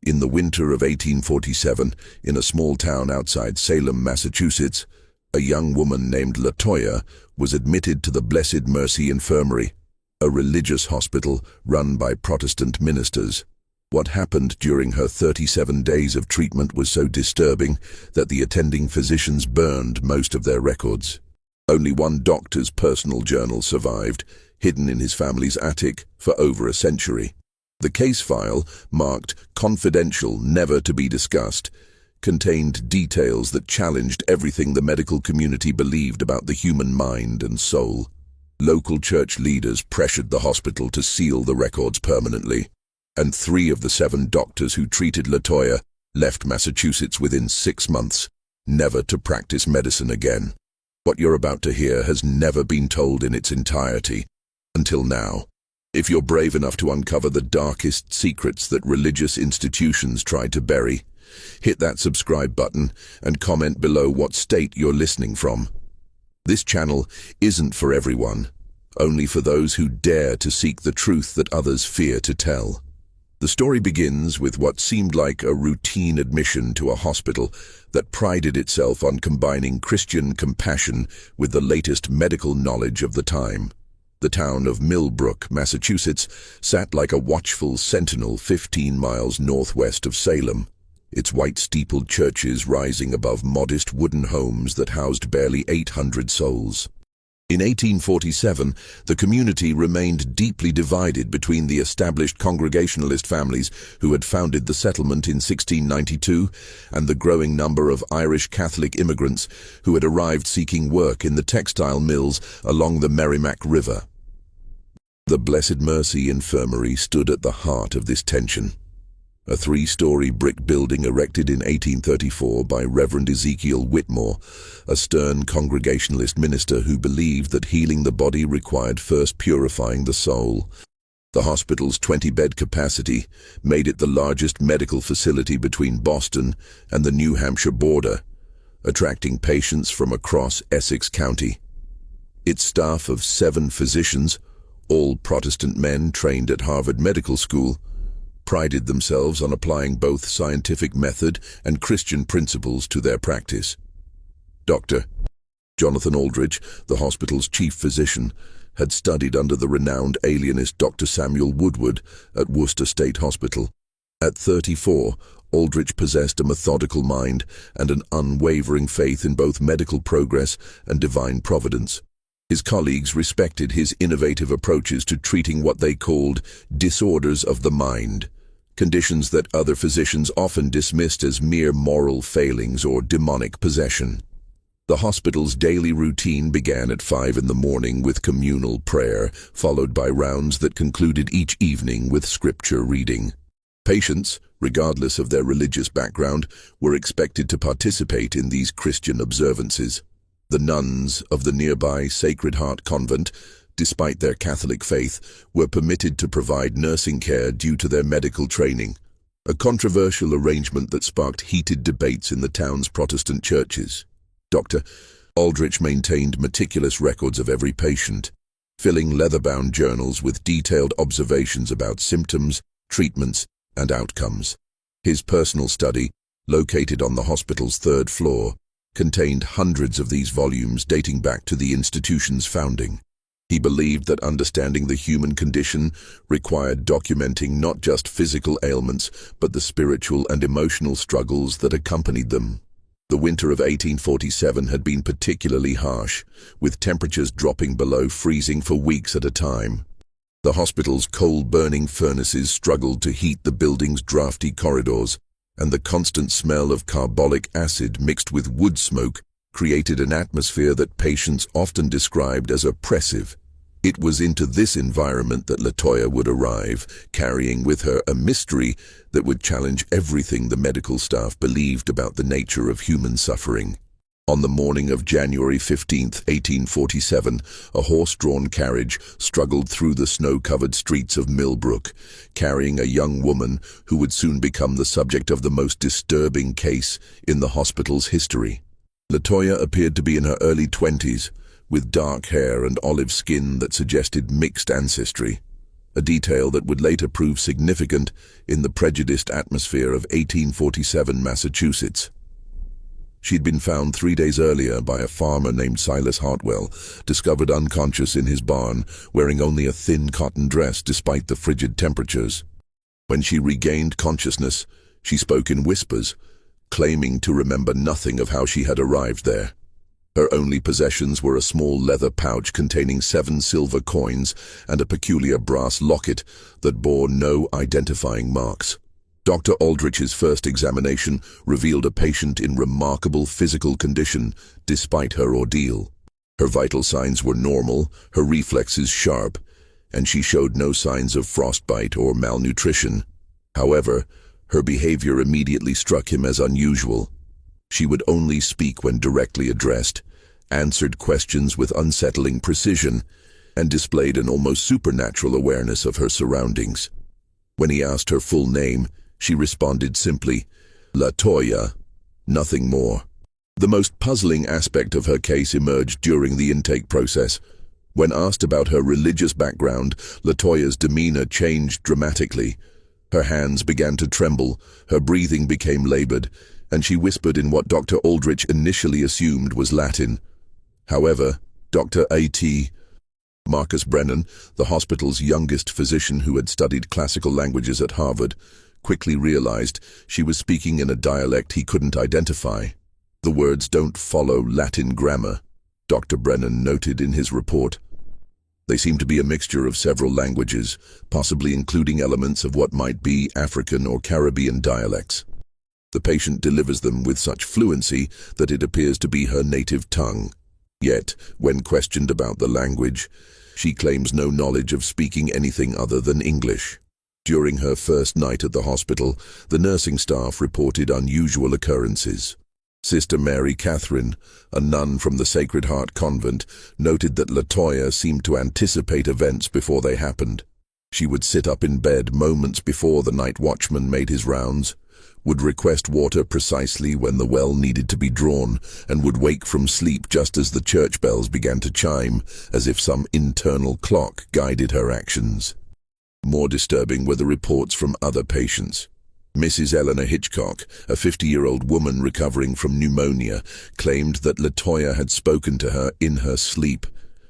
In the winter of 1847, in a small town outside Salem, Massachusetts, a young woman named Latoya was admitted to the Blessed Mercy Infirmary, a religious hospital run by Protestant ministers. What happened during her 37 days of treatment was so disturbing that the attending physicians burned most of their records. Only one doctor's personal journal survived, hidden in his family's attic for over a century. The case file, marked "confidential, never to be discussed," contained details that challenged everything the medical community believed about the human mind and soul. Local church leaders pressured the hospital to seal the records permanently, and 3 of the 7 doctors who treated Latoya left Massachusetts within 6 months, never to practice medicine again. What you're about to hear has never been told in its entirety, until now. If you're brave enough to uncover the darkest secrets that religious institutions tried to bury, hit that subscribe button and comment below what state you're listening from. This channel isn't for everyone, only for those who dare to seek the truth that others fear to tell. The story begins with what seemed like a routine admission to a hospital that prided itself on combining Christian compassion with the latest medical knowledge of the time. The town of Millbrook, Massachusetts, sat like a watchful sentinel 15 miles northwest of Salem, its white-steepled churches rising above modest wooden homes that housed barely 800 souls. In 1847, the community remained deeply divided between the established Congregationalist families who had founded the settlement in 1692 and the growing number of Irish Catholic immigrants who had arrived seeking work in the textile mills along the Merrimack River. The Blessed Mercy Infirmary stood at the heart of this tension. A 3-story brick building erected in 1834 by Reverend Ezekiel Whitmore, a stern Congregationalist minister who believed that healing the body required first purifying the soul. The hospital's 20-bed capacity made it the largest medical facility between Boston and the New Hampshire border, attracting patients from across Essex County. Its staff of 7 physicians, all Protestant men trained at Harvard Medical School, prided themselves on applying both scientific method and Christian principles to their practice. Dr. Jonathan Aldrich, the hospital's chief physician, had studied under the renowned alienist Dr. Samuel Woodward at Worcester State Hospital. At 34, Aldrich possessed a methodical mind and an unwavering faith in both medical progress and divine providence. His colleagues respected his innovative approaches to treating what they called disorders of the mind, conditions that other physicians often dismissed as mere moral failings or demonic possession. The hospital's daily routine began at 5 in the morning with communal prayer, followed by rounds that concluded each evening with scripture reading. Patients, regardless of their religious background, were expected to participate in these Christian observances. The nuns of the nearby Sacred Heart Convent, despite their Catholic faith, were permitted to provide nursing care due to their medical training, a controversial arrangement that sparked heated debates in the town's Protestant churches. Dr. Aldrich maintained meticulous records of every patient, filling leather-bound journals with detailed observations about symptoms, treatments, and outcomes. His personal study, located on the hospital's 3rd floor, contained hundreds of these volumes dating back to the institution's founding. He believed that understanding the human condition required documenting not just physical ailments, but the spiritual and emotional struggles that accompanied them. The winter of 1847 had been particularly harsh, with temperatures dropping below freezing for weeks at a time. The hospital's coal-burning furnaces struggled to heat the building's drafty corridors, and the constant smell of carbolic acid mixed with wood smoke created an atmosphere that patients often described as oppressive. It was into this environment that Latoya would arrive, carrying with her a mystery that would challenge everything the medical staff believed about the nature of human suffering. On the morning of January 15, 1847, a horse-drawn carriage struggled through the snow-covered streets of Millbrook, carrying a young woman who would soon become the subject of the most disturbing case in the hospital's history. Latoya appeared to be in her early 20s, with dark hair and olive skin that suggested mixed ancestry. a detail that would later prove significant in the prejudiced atmosphere of 1847 Massachusetts. She'd been found 3 days earlier by a farmer named Silas Hartwell, discovered unconscious in his barn, wearing only a thin cotton dress despite the frigid temperatures. When she regained consciousness, she spoke in whispers, claiming to remember nothing of how she had arrived there. Her only possessions were a small leather pouch containing 7 silver coins and a peculiar brass locket that bore no identifying marks. Dr. Aldrich's first examination revealed a patient in remarkable physical condition despite her ordeal. Her vital signs were normal, her reflexes sharp, and she showed no signs of frostbite or malnutrition. However, her behavior immediately struck him as unusual. She would only speak when directly addressed, answered questions with unsettling precision, and displayed an almost supernatural awareness of her surroundings. When he asked her full name, she responded simply, "Latoya," nothing more. The most puzzling aspect of her case emerged during the intake process. When asked about her religious background, Latoya's demeanor changed dramatically. Her hands began to tremble, her breathing became labored, and she whispered in what Dr. Aldrich initially assumed was Latin. However, Dr. A.T. Marcus Brennan, the hospital's youngest physician who had studied classical languages at Harvard, quickly realized she was speaking in a dialect he couldn't identify. The words don't follow Latin grammar, Dr. Brennan noted in his report. They seem to be a mixture of several languages, possibly including elements of what might be African or Caribbean dialects. The patient delivers them with such fluency that it appears to be her native tongue. Yet, when questioned about the language, she claims no knowledge of speaking anything other than English. During her first night at the hospital, the nursing staff reported unusual occurrences. Sister Mary Catherine, a nun from the Sacred Heart Convent, noted that Latoya seemed to anticipate events before they happened. She would sit up in bed moments before the night watchman made his rounds, would request water precisely when the well needed to be drawn, and would wake from sleep just as the church bells began to chime, as if some internal clock guided her actions. More disturbing were the reports from other patients. Mrs. Eleanor Hitchcock, a 50-year-old woman recovering from pneumonia, claimed that Latoya had spoken to her in her sleep,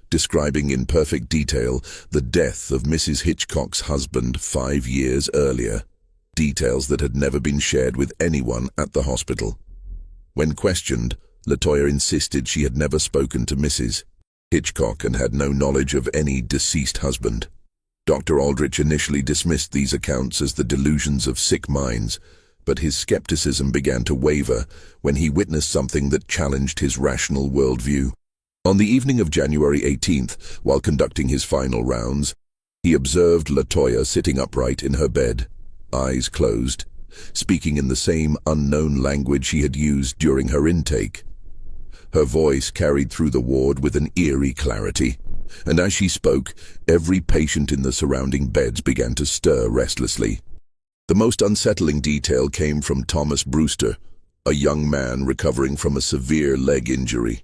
describing in perfect detail the death of Mrs. Hitchcock's husband 5 years earlier, details that had never been shared with anyone at the hospital. When questioned, Latoya insisted she had never spoken to Mrs. Hitchcock and had no knowledge of any deceased husband. Dr. Aldrich initially dismissed these accounts as the delusions of sick minds, but his skepticism began to waver when he witnessed something that challenged his rational worldview. On the evening of January 18th, while conducting his final rounds, he observed Latoya sitting upright in her bed, eyes closed, speaking in the same unknown language she had used during her intake. Her voice carried through the ward with an eerie clarity, and as she spoke, every patient in the surrounding beds began to stir restlessly. The most unsettling detail came from Thomas Brewster, a young man recovering from a severe leg injury.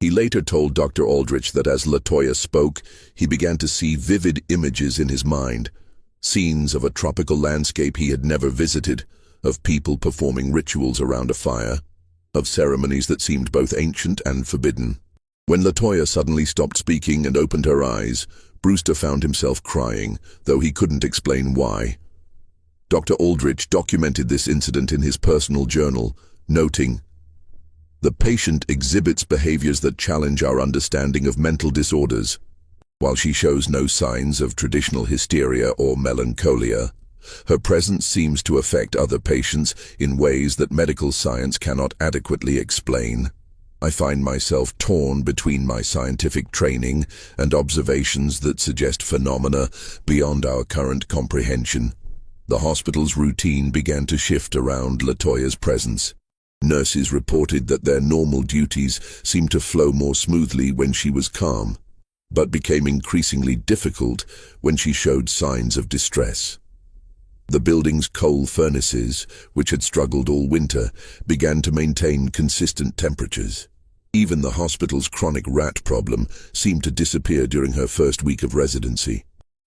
He later told Dr. Aldrich that as Latoya spoke, he began to see vivid images in his mind, scenes of a tropical landscape he had never visited, of people performing rituals around a fire, of ceremonies that seemed both ancient and forbidden. When Latoya suddenly stopped speaking and opened her eyes, Brewster found himself crying, though he couldn't explain why. Dr. Aldrich documented this incident in his personal journal, noting, "The patient exhibits behaviors that challenge our understanding of mental disorders. While she shows no signs of traditional hysteria or melancholia, her presence seems to affect other patients in ways that medical science cannot adequately explain. I find myself torn between my scientific training and observations that suggest phenomena beyond our current comprehension." The hospital's routine began to shift around Latoya's presence. Nurses reported that their normal duties seemed to flow more smoothly when she was calm, but became increasingly difficult when she showed signs of distress. The building's coal furnaces, which had struggled all winter, began to maintain consistent temperatures. Even the hospital's chronic rat problem seemed to disappear during her first week of residency.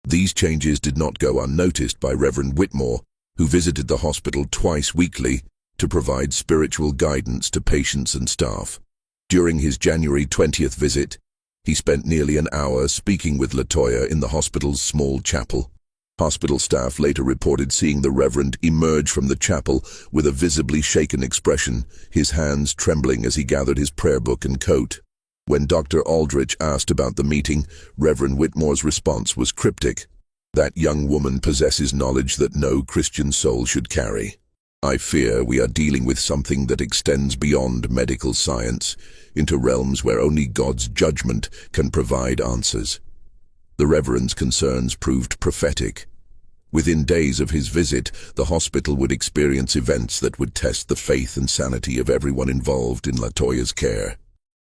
These changes did not go unnoticed by Reverend Whitmore, who visited the hospital twice weekly to provide spiritual guidance to patients and staff. During his January 20th visit, he spent nearly an hour speaking with Latoya in the hospital's small chapel. Hospital staff later reported seeing the Reverend emerge from the chapel with a visibly shaken expression, his hands trembling as he gathered his prayer book and coat. When Dr. Aldrich asked about the meeting, Reverend Whitmore's response was cryptic. "That young woman possesses knowledge that no Christian soul should carry. I fear we are dealing with something that extends beyond medical science, into realms where only God's judgment can provide answers." The Reverend's concerns proved prophetic. Within days of his visit, the hospital would experience events that would test the faith and sanity of everyone involved in Latoya's care.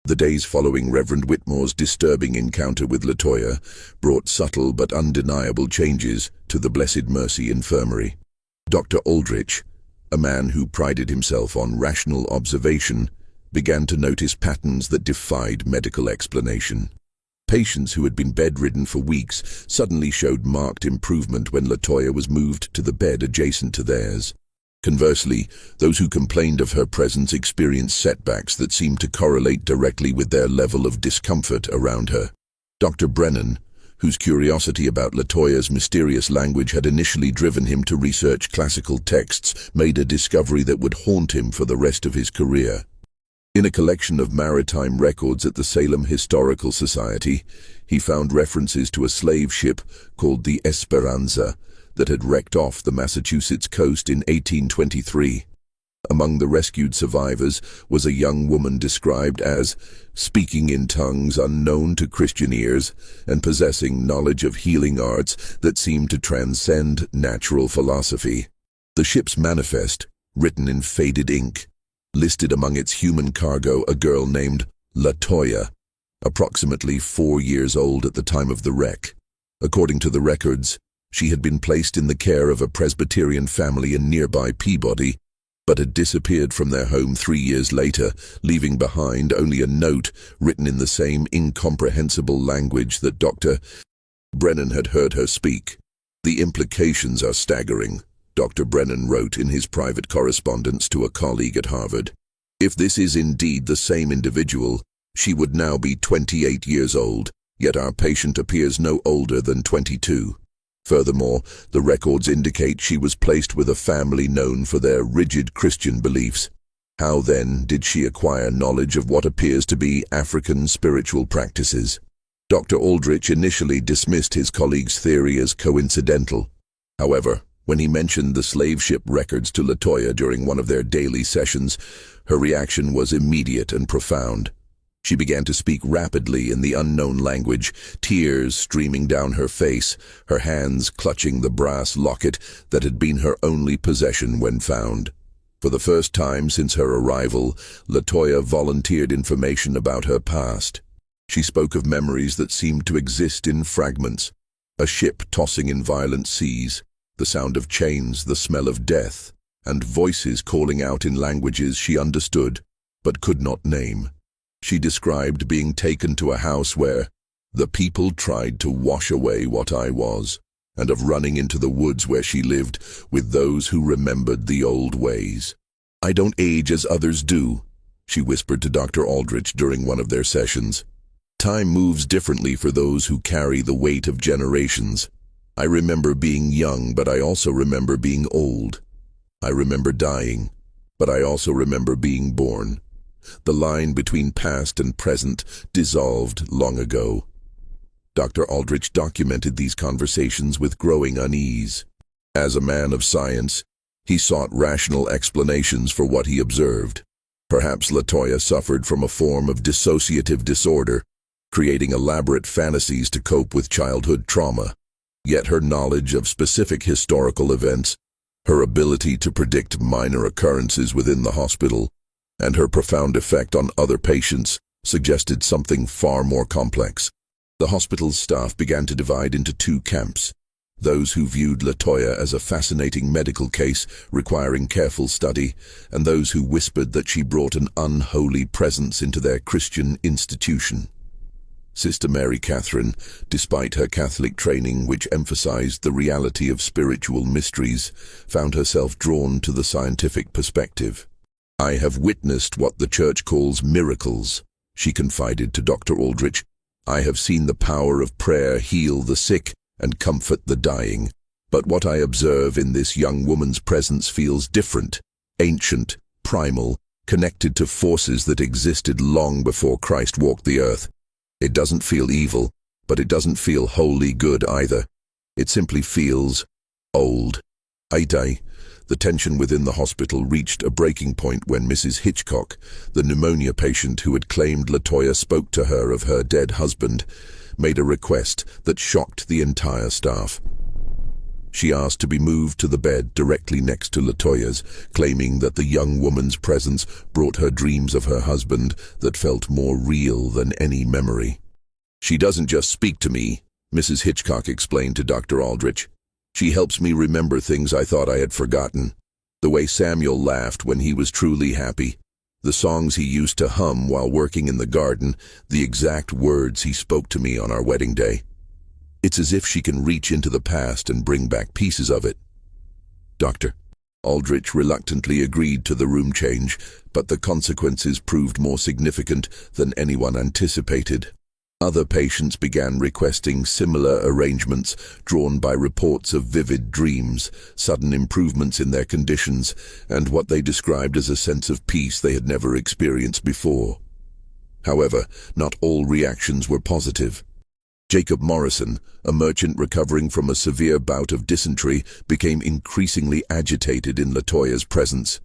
The days following Reverend Whitmore's disturbing encounter with Latoya brought subtle but undeniable changes to the Blessed Mercy Infirmary. Dr. Aldrich, a man who prided himself on rational observation, began to notice patterns that defied medical explanation. Patients who had been bedridden for weeks suddenly showed marked improvement when Latoya was moved to the bed adjacent to theirs. Conversely, those who complained of her presence experienced setbacks that seemed to correlate directly with their level of discomfort around her. Dr. Brennan, whose curiosity about Latoya's mysterious language had initially driven him to research classical texts, made a discovery that would haunt him for the rest of his career. In a collection of maritime records at the Salem Historical Society, he found references to a slave ship called the Esperanza that had wrecked off the Massachusetts coast in 1823. Among the rescued survivors was a young woman described as speaking in tongues unknown to Christian ears and possessing knowledge of healing arts that seemed to transcend natural philosophy. The ship's manifest, written in faded ink, listed among its human cargo a girl named Latoya, approximately 4 years old at the time of the wreck. According to the records, she had been placed in the care of a Presbyterian family in nearby Peabody, but had disappeared from their home 3 years later, leaving behind only a note written in the same incomprehensible language that Dr. Brennan had heard her speak. "The implications are staggering," Dr. Brennan wrote in his private correspondence to a colleague at Harvard. "If this is indeed the same individual, she would now be 28 years old, yet our patient appears no older than 22. Furthermore, the records indicate she was placed with a family known for their rigid Christian beliefs. How then did she acquire knowledge of what appears to be African spiritual practices?" Dr. Aldrich initially dismissed his colleague's theory as coincidental. However, when he mentioned the slave ship records to Latoya during one of their daily sessions, her reaction was immediate and profound. She began to speak rapidly in the unknown language, tears streaming down her face, her hands clutching the brass locket that had been her only possession when found. For the first time since her arrival, Latoya volunteered information about her past. She spoke of memories that seemed to exist in fragments: a ship tossing in violent seas, the sound of chains, the smell of death, and voices calling out in languages she understood but could not name. She described being taken to a house where the people tried to wash away what I was, and of running into the woods where she lived with those who remembered the old ways. "I don't age as others do," she whispered to Dr. Aldrich during one of their sessions. "Time moves differently for those who carry the weight of generations. I remember being young, but I also remember being old. I remember dying, but I also remember being born. The line between past and present dissolved long ago." Dr. Aldrich documented these conversations with growing unease. As a man of science, he sought rational explanations for what he observed. Perhaps Latoya suffered from a form of dissociative disorder, creating elaborate fantasies to cope with childhood trauma. Yet her knowledge of specific historical events, her ability to predict minor occurrences within the hospital, and her profound effect on other patients suggested something far more complex. The hospital's staff began to divide into two camps: those who viewed Latoya as a fascinating medical case requiring careful study, and those who whispered that she brought an unholy presence into their Christian institution. Sister Mary Catherine, despite her Catholic training which emphasized the reality of spiritual mysteries, found herself drawn to the scientific perspective. "I have witnessed what the Church calls miracles," she confided to Dr. Aldrich. "I have seen the power of prayer heal the sick and comfort the dying. But what I observe in this young woman's presence feels different, ancient, primal, connected to forces that existed long before Christ walked the earth. It doesn't feel evil, but it doesn't feel wholly good either. It simply feels old." The tension within the hospital reached a breaking point when Mrs. Hitchcock, the pneumonia patient who had claimed Latoya spoke to her of her dead husband, made a request that shocked the entire staff. She asked to be moved to the bed directly next to Latoya's, claiming that the young woman's presence brought her dreams of her husband that felt more real than any memory. "She doesn't just speak to me," Mrs. Hitchcock explained to Dr. Aldrich. "She helps me remember things I thought I had forgotten. The way Samuel laughed when he was truly happy, the songs he used to hum while working in the garden, the exact words he spoke to me on our wedding day. It's as if she can reach into the past and bring back pieces of it." Dr. Aldrich reluctantly agreed to the room change, but the consequences proved more significant than anyone anticipated. Other patients began requesting similar arrangements, drawn by reports of vivid dreams, sudden improvements in their conditions, and what they described as a sense of peace they had never experienced before. However, not all reactions were positive. Jacob Morrison, a merchant recovering from a severe bout of dysentery, became increasingly agitated in Latoya's presence.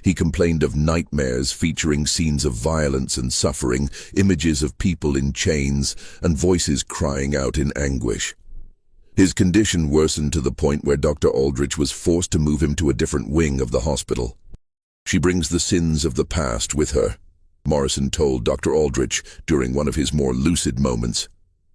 He complained of nightmares featuring scenes of violence and suffering, images of people in chains, and voices crying out in anguish. His condition worsened to the point where Dr. Aldrich was forced to move him to a different wing of the hospital. "She brings the sins of the past with her," Morrison told Dr. Aldrich during one of his more lucid moments.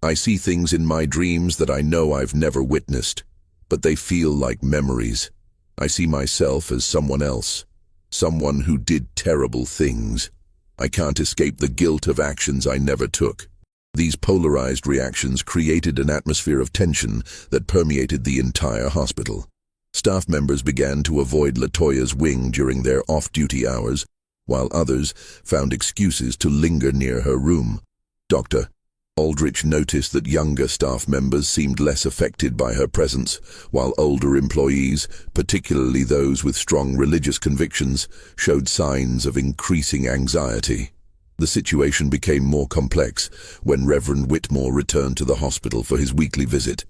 "I see things in my dreams that I know I've never witnessed, but they feel like memories. I see myself as someone else, someone who did terrible things. I can't escape the guilt of actions I never took." These polarized reactions created an atmosphere of tension that permeated the entire hospital. Staff members began to avoid Latoya's wing during their off-duty hours, while others found excuses to linger near her room. Dr. Aldrich noticed that younger staff members seemed less affected by her presence, while older employees, particularly those with strong religious convictions, showed signs of increasing anxiety. The situation became more complex when Reverend Whitmore returned to the hospital for his weekly visit.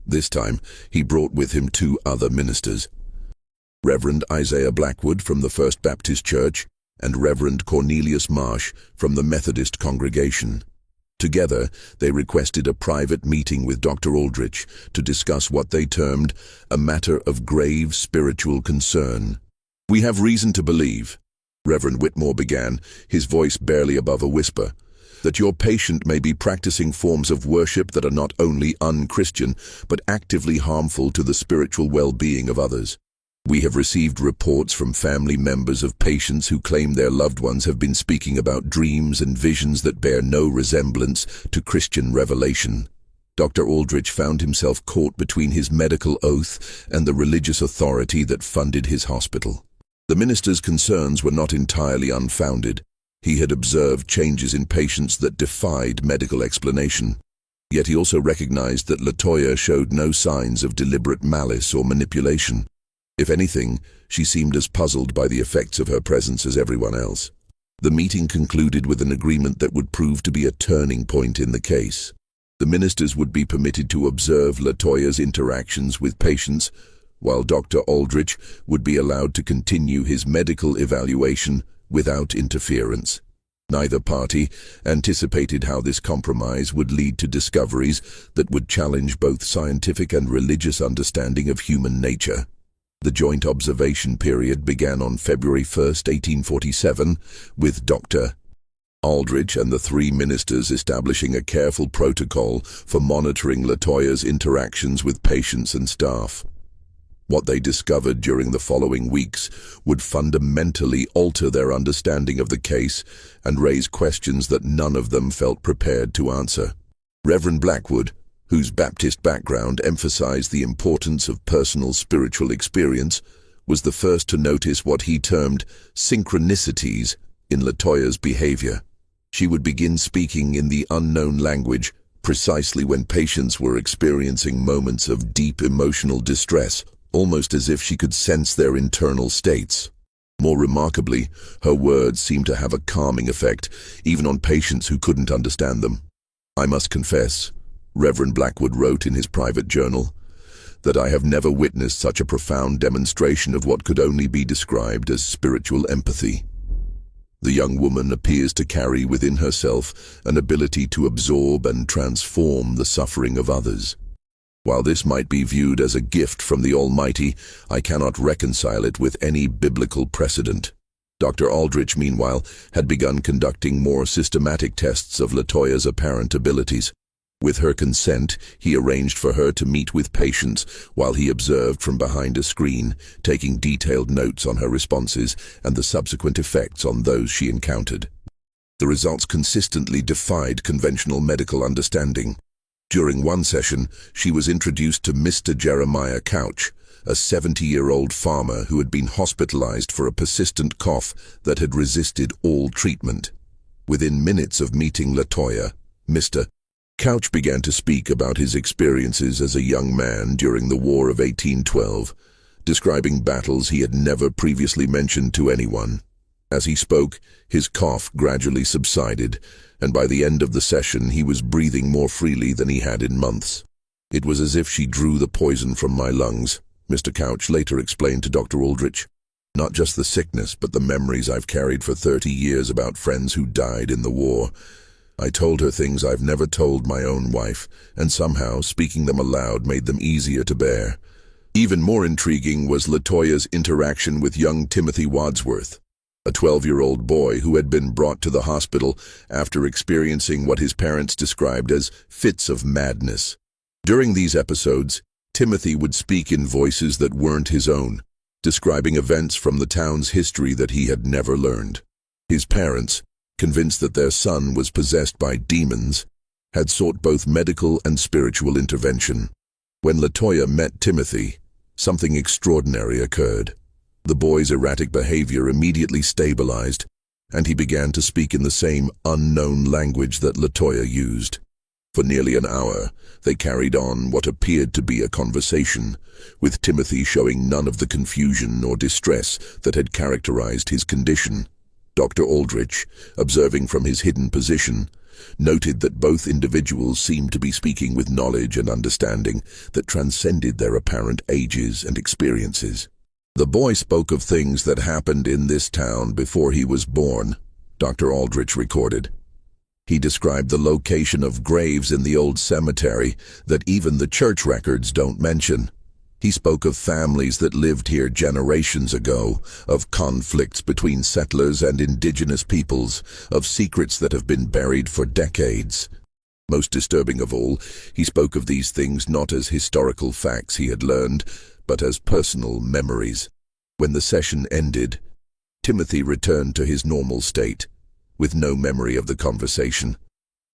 This time, he brought with him 2 other ministers, Reverend Isaiah Blackwood from the First Baptist Church and Reverend Cornelius Marsh from the Methodist congregation. Together, they requested a private meeting with Dr. Aldrich to discuss what they termed a matter of grave spiritual concern. "We have reason to believe," Reverend Whitmore began, his voice barely above a whisper, "that your patient may be practicing forms of worship that are not only un-Christian, but actively harmful to the spiritual well-being of others. We have received reports from family members of patients who claim their loved ones have been speaking about dreams and visions that bear no resemblance to Christian revelation." Dr. Aldrich found himself caught between his medical oath and the religious authority that funded his hospital. The minister's concerns were not entirely unfounded. He had observed changes in patients that defied medical explanation. Yet he also recognized that Latoya showed no signs of deliberate malice or manipulation. If anything, she seemed as puzzled by the effects of her presence as everyone else. The meeting concluded with an agreement that would prove to be a turning point in the case. The ministers would be permitted to observe Latoya's interactions with patients, while Dr. Aldrich would be allowed to continue his medical evaluation without interference. Neither party anticipated how this compromise would lead to discoveries that would challenge both scientific and religious understanding of human nature. The joint observation period began on February 1, 1847, with Dr. Aldrich and the 3 ministers establishing a careful protocol for monitoring Latoya's interactions with patients and staff. What they discovered during the following weeks would fundamentally alter their understanding of the case and raise questions that none of them felt prepared to answer. Reverend Blackwood, whose Baptist background emphasized the importance of personal spiritual experience, was the first to notice what he termed synchronicities in Latoya's behavior. She would begin speaking in the unknown language precisely when patients were experiencing moments of deep emotional distress, almost as if she could sense their internal states. More remarkably, her words seemed to have a calming effect, even on patients who couldn't understand them. "I must confess," Reverend Blackwood wrote in his private journal, "that I have never witnessed such a profound demonstration of what could only be described as spiritual empathy. The young woman appears to carry within herself an ability to absorb and transform the suffering of others. While this might be viewed as a gift from the Almighty, I cannot reconcile it with any biblical precedent." Dr. Aldrich, meanwhile, had begun conducting more systematic tests of Latoya's apparent abilities. With her consent, he arranged for her to meet with patients while he observed from behind a screen, taking detailed notes on her responses and the subsequent effects on those she encountered. The results consistently defied conventional medical understanding. During one session, she was introduced to Mr. Jeremiah Couch, a 70-year-old farmer who had been hospitalized for a persistent cough that had resisted all treatment. Within minutes of meeting Latoya, Mr. Couch began to speak about his experiences as a young man during the War of 1812, describing battles he had never previously mentioned to anyone. As he spoke, his cough gradually subsided, and by the end of the session he was breathing more freely than he had in months. "It was as if she drew the poison from my lungs," Mr. Couch later explained to Dr. Aldrich. "Not just the sickness, but the memories I've carried for 30 years about friends who died in the war. I told her things I've never told my own wife, and somehow speaking them aloud made them easier to bear." Even more intriguing was Latoya's interaction with young Timothy Wadsworth, a 12-year-old boy who had been brought to the hospital after experiencing what his parents described as fits of madness. During these episodes, Timothy would speak in voices that weren't his own, describing events from the town's history that he had never learned. His parents, convinced that their son was possessed by demons, had sought both medical and spiritual intervention. When Latoya met Timothy, something extraordinary occurred. The boy's erratic behavior immediately stabilized, and he began to speak in the same unknown language that Latoya used. For nearly an hour, they carried on what appeared to be a conversation, with Timothy showing none of the confusion or distress that had characterized his condition. Dr. Aldrich, observing from his hidden position, noted that both individuals seemed to be speaking with knowledge and understanding that transcended their apparent ages and experiences. "The boy spoke of things that happened in this town before he was born," Dr. Aldrich recorded. He described the location of graves in the old cemetery that even the church records don't mention. He spoke of families that lived here generations ago, of conflicts between settlers and indigenous peoples, of secrets that have been buried for decades. Most disturbing of all, he spoke of these things not as historical facts he had learned, but as personal memories. When the session ended, Timothy returned to his normal state, with no memory of the conversation.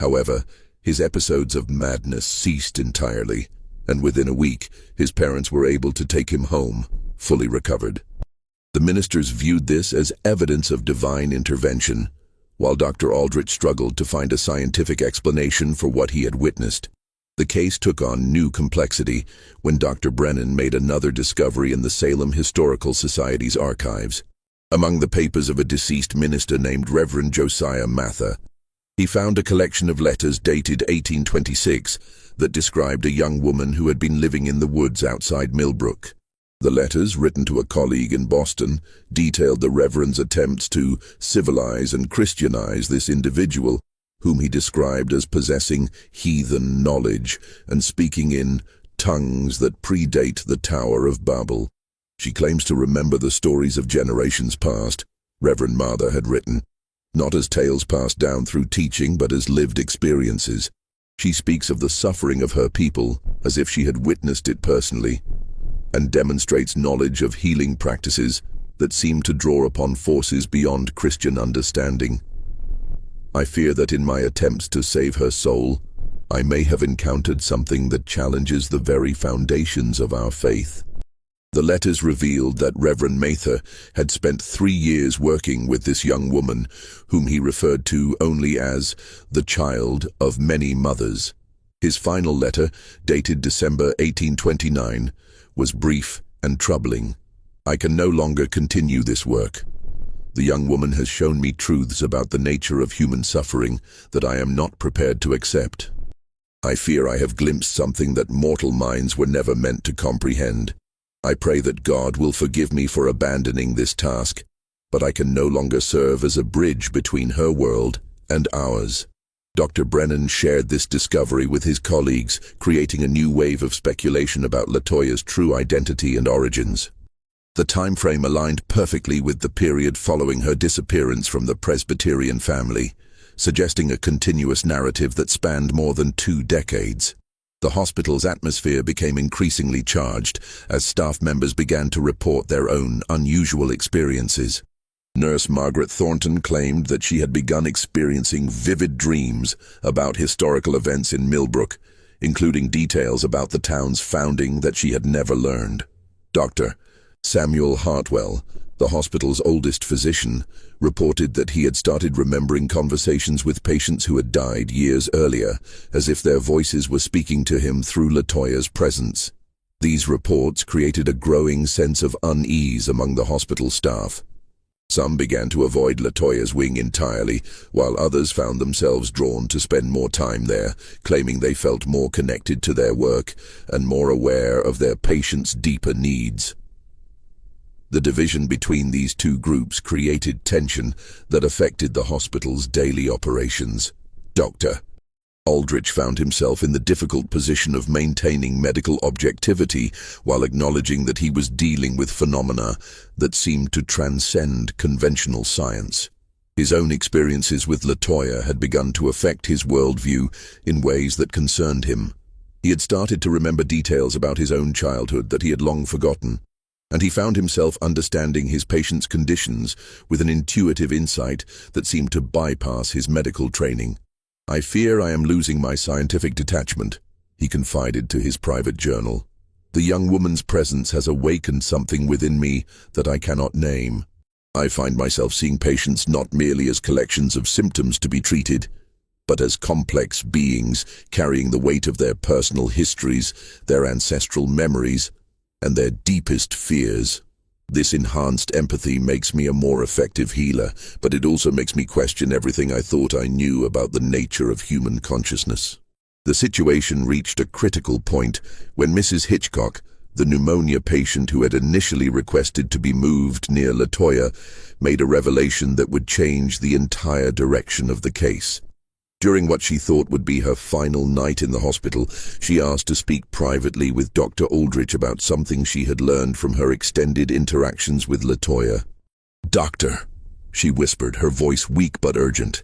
However, his episodes of madness ceased entirely, and within a week, his parents were able to take him home, fully recovered. The ministers viewed this as evidence of divine intervention, while Dr. Aldrich struggled to find a scientific explanation for what he had witnessed. The case took on new complexity when Dr. Brennan made another discovery in the Salem Historical Society's archives. Among the papers of a deceased minister named Reverend Josiah Mather, he found a collection of letters dated 1826 that described a young woman who had been living in the woods outside Millbrook. The letters, written to a colleague in Boston, detailed the Reverend's attempts to civilize and Christianize this individual, whom he described as possessing heathen knowledge and speaking in tongues that predate the Tower of Babel. She claims to remember the stories of generations past, Reverend Mather had written, not as tales passed down through teaching but as lived experiences. She speaks of the suffering of her people as if she had witnessed it personally. and demonstrates knowledge of healing practices that seem to draw upon forces beyond Christian understanding. I fear that in my attempts to save her soul, I may have encountered something that challenges the very foundations of our faith. The letters revealed that Reverend Mather had spent 3 years working with this young woman, whom he referred to only as the child of many mothers. His final letter, dated December 1829, was brief and troubling. I can no longer continue this work. The young woman has shown me truths about the nature of human suffering that I am not prepared to accept. I fear I have glimpsed something that mortal minds were never meant to comprehend. I pray that God will forgive me for abandoning this task, but I can no longer serve as a bridge between her world and ours. Dr. Brennan shared this discovery with his colleagues, creating a new wave of speculation about Latoya's true identity and origins. The time frame aligned perfectly with the period following her disappearance from the Presbyterian family, suggesting a continuous narrative that spanned more than 2 decades. The hospital's atmosphere became increasingly charged as staff members began to report their own unusual experiences. Nurse Margaret Thornton claimed that she had begun experiencing vivid dreams about historical events in Millbrook, including details about the town's founding that she had never learned. Dr. Samuel Hartwell, the hospital's oldest physician, reported that he had started remembering conversations with patients who had died years earlier, as if their voices were speaking to him through Latoya's presence. These reports created a growing sense of unease among the hospital staff. Some began to avoid Latoya's wing entirely, while others found themselves drawn to spend more time there, claiming they felt more connected to their work and more aware of their patients' deeper needs. The division between these two groups created tension that affected the hospital's daily operations. Dr. Aldrich found himself in the difficult position of maintaining medical objectivity while acknowledging that he was dealing with phenomena that seemed to transcend conventional science. His own experiences with Latoya had begun to affect his worldview in ways that concerned him. He had started to remember details about his own childhood that he had long forgotten, and he found himself understanding his patients' conditions with an intuitive insight that seemed to bypass his medical training. "I fear I am losing my scientific detachment," he confided to his private journal. "The young woman's presence has awakened something within me that I cannot name. I find myself seeing patients not merely as collections of symptoms to be treated, but as complex beings carrying the weight of their personal histories, their ancestral memories, and their deepest fears. This enhanced empathy makes me a more effective healer, but it also makes me question everything I thought I knew about the nature of human consciousness." The situation reached a critical point when Mrs. Hitchcock, the pneumonia patient who had initially requested to be moved near Latoya, made a revelation that would change the entire direction of the case. During what she thought would be her final night in the hospital, she asked to speak privately with Dr. Aldrich about something she had learned from her extended interactions with Latoya. "Doctor," she whispered, her voice weak but urgent,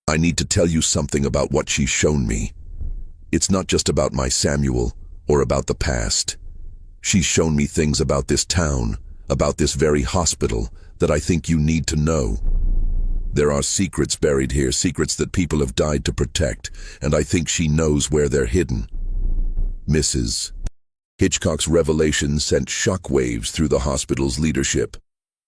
"I need to tell you something about what she's shown me. It's not just about my Samuel or about the past. She's shown me things about this town, about this very hospital, that I think you need to know. There are secrets buried here, secrets that people have died to protect, and I think she knows where they're hidden." Mrs. Hitchcock's revelation sent shockwaves through the hospital's leadership.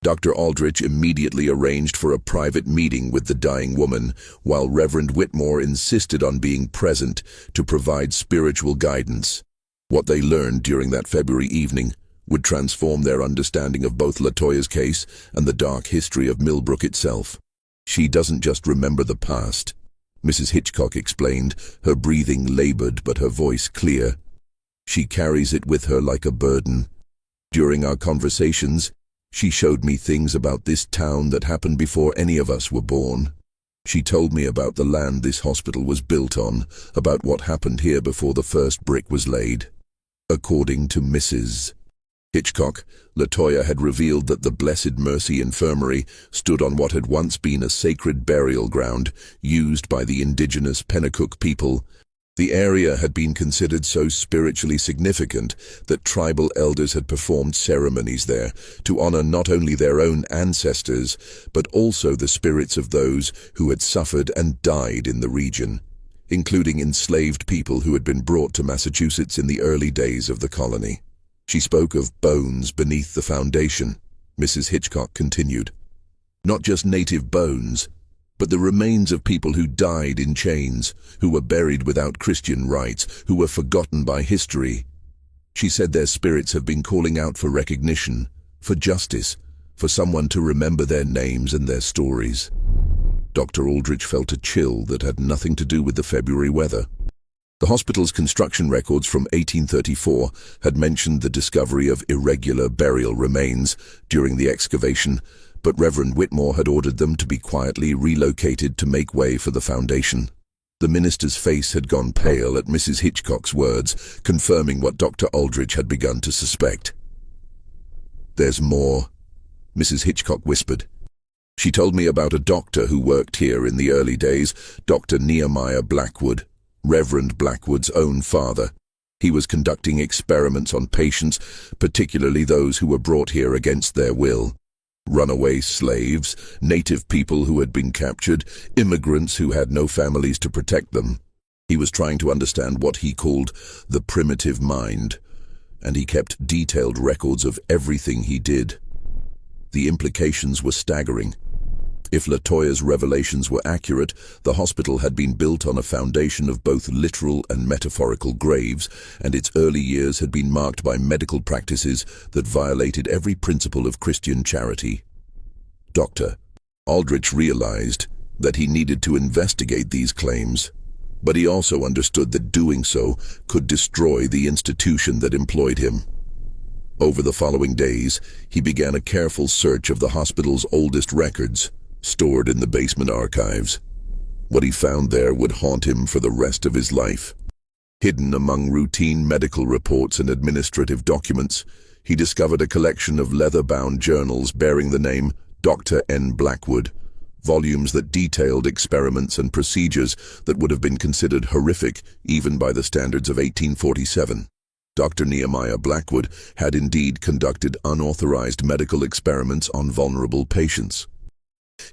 Dr. Aldrich immediately arranged for a private meeting with the dying woman, while Reverend Whitmore insisted on being present to provide spiritual guidance. What they learned during that February evening would transform their understanding of both Latoya's case and the dark history of Millbrook itself. "She doesn't just remember the past," Mrs. Hitchcock explained, her breathing labored but her voice clear. "She carries it with her like a burden. During our conversations, she showed me things about this town that happened before any of us were born. She told me about the land this hospital was built on, about what happened here before the first brick was laid." According to Mrs. Hitchcock, Latoya had revealed that the Blessed Mercy Infirmary stood on what had once been a sacred burial ground used by the indigenous Pennacook people. The area had been considered so spiritually significant that tribal elders had performed ceremonies there to honor not only their own ancestors, but also the spirits of those who had suffered and died in the region, including enslaved people who had been brought to Massachusetts in the early days of the colony. She spoke of bones beneath the foundation. Mrs. Hitchcock continued. Not just native bones, but the remains of people who died in chains, who were buried without Christian rites, who were forgotten by history. She said their spirits have been calling out for recognition, for justice, for someone to remember their names and their stories. Dr. Aldrich felt a chill that had nothing to do with the February weather. The hospital's construction records from 1834 had mentioned the discovery of irregular burial remains during the excavation, but Reverend Whitmore had ordered them to be quietly relocated to make way for the foundation. The minister's face had gone pale at Mrs. Hitchcock's words, confirming what Dr. Aldrich had begun to suspect. "There's more," Mrs. Hitchcock whispered. "She told me about a doctor who worked here in the early days, Dr. Nehemiah Blackwood, Reverend Blackwood's own father. He was conducting experiments on patients, particularly those who were brought here against their will. Runaway slaves, native people who had been captured, immigrants who had no families to protect them. He was trying to understand what he called the primitive mind, and he kept detailed records of everything he did. The implications were staggering. If Latoya's revelations were accurate, the hospital had been built on a foundation of both literal and metaphorical graves, and its early years had been marked by medical practices that violated every principle of Christian charity. Dr. Aldrich realized that he needed to investigate these claims, but he also understood that doing so could destroy the institution that employed him. Over the following days, he began a careful search of the hospital's oldest records, stored in the basement archives. What he found there would haunt him for the rest of his life. Hidden among routine medical reports and administrative documents, he discovered a collection of leather-bound journals bearing the name Dr. N. Blackwood, volumes that detailed experiments and procedures that would have been considered horrific even by the standards of 1847. Dr. Nehemiah Blackwood had indeed conducted unauthorized medical experiments on vulnerable patients.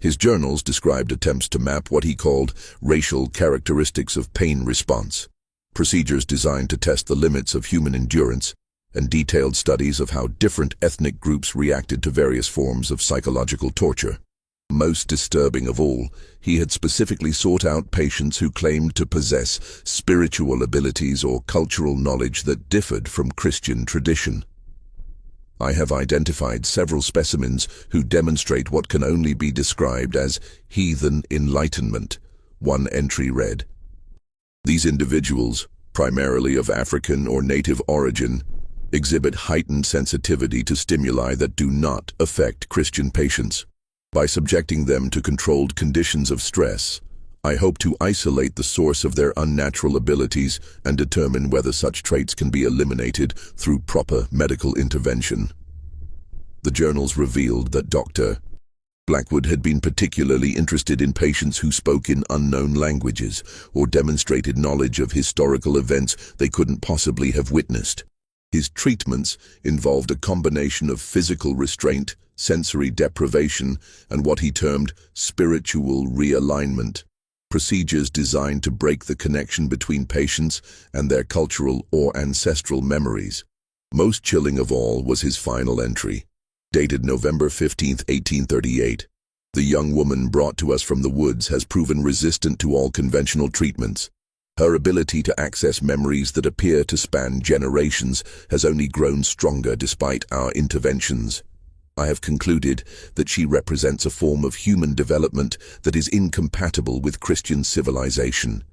His journals described attempts to map what he called racial characteristics of pain response, procedures designed to test the limits of human endurance, and detailed studies of how different ethnic groups reacted to various forms of psychological torture. Most disturbing of all, he had specifically sought out patients who claimed to possess spiritual abilities or cultural knowledge that differed from Christian tradition. I have identified several specimens who demonstrate what can only be described as heathen enlightenment, one entry read. These individuals, primarily of African or native origin, exhibit heightened sensitivity to stimuli that do not affect Christian patients. By subjecting them to controlled conditions of stress, I hope to isolate the source of their unnatural abilities and determine whether such traits can be eliminated through proper medical intervention. The journals revealed that Dr. Blackwood had been particularly interested in patients who spoke in unknown languages or demonstrated knowledge of historical events they couldn't possibly have witnessed. His treatments involved a combination of physical restraint, sensory deprivation, and what he termed spiritual realignment, procedures designed to break the connection between patients and their cultural or ancestral memories. Most chilling of all was his final entry, dated November 15, 1838. The young woman brought to us from the woods has proven resistant to all conventional treatments. Her ability to access memories that appear to span generations has only grown stronger despite our interventions. I have concluded that she represents a form of human development that is incompatible with Christian civilization.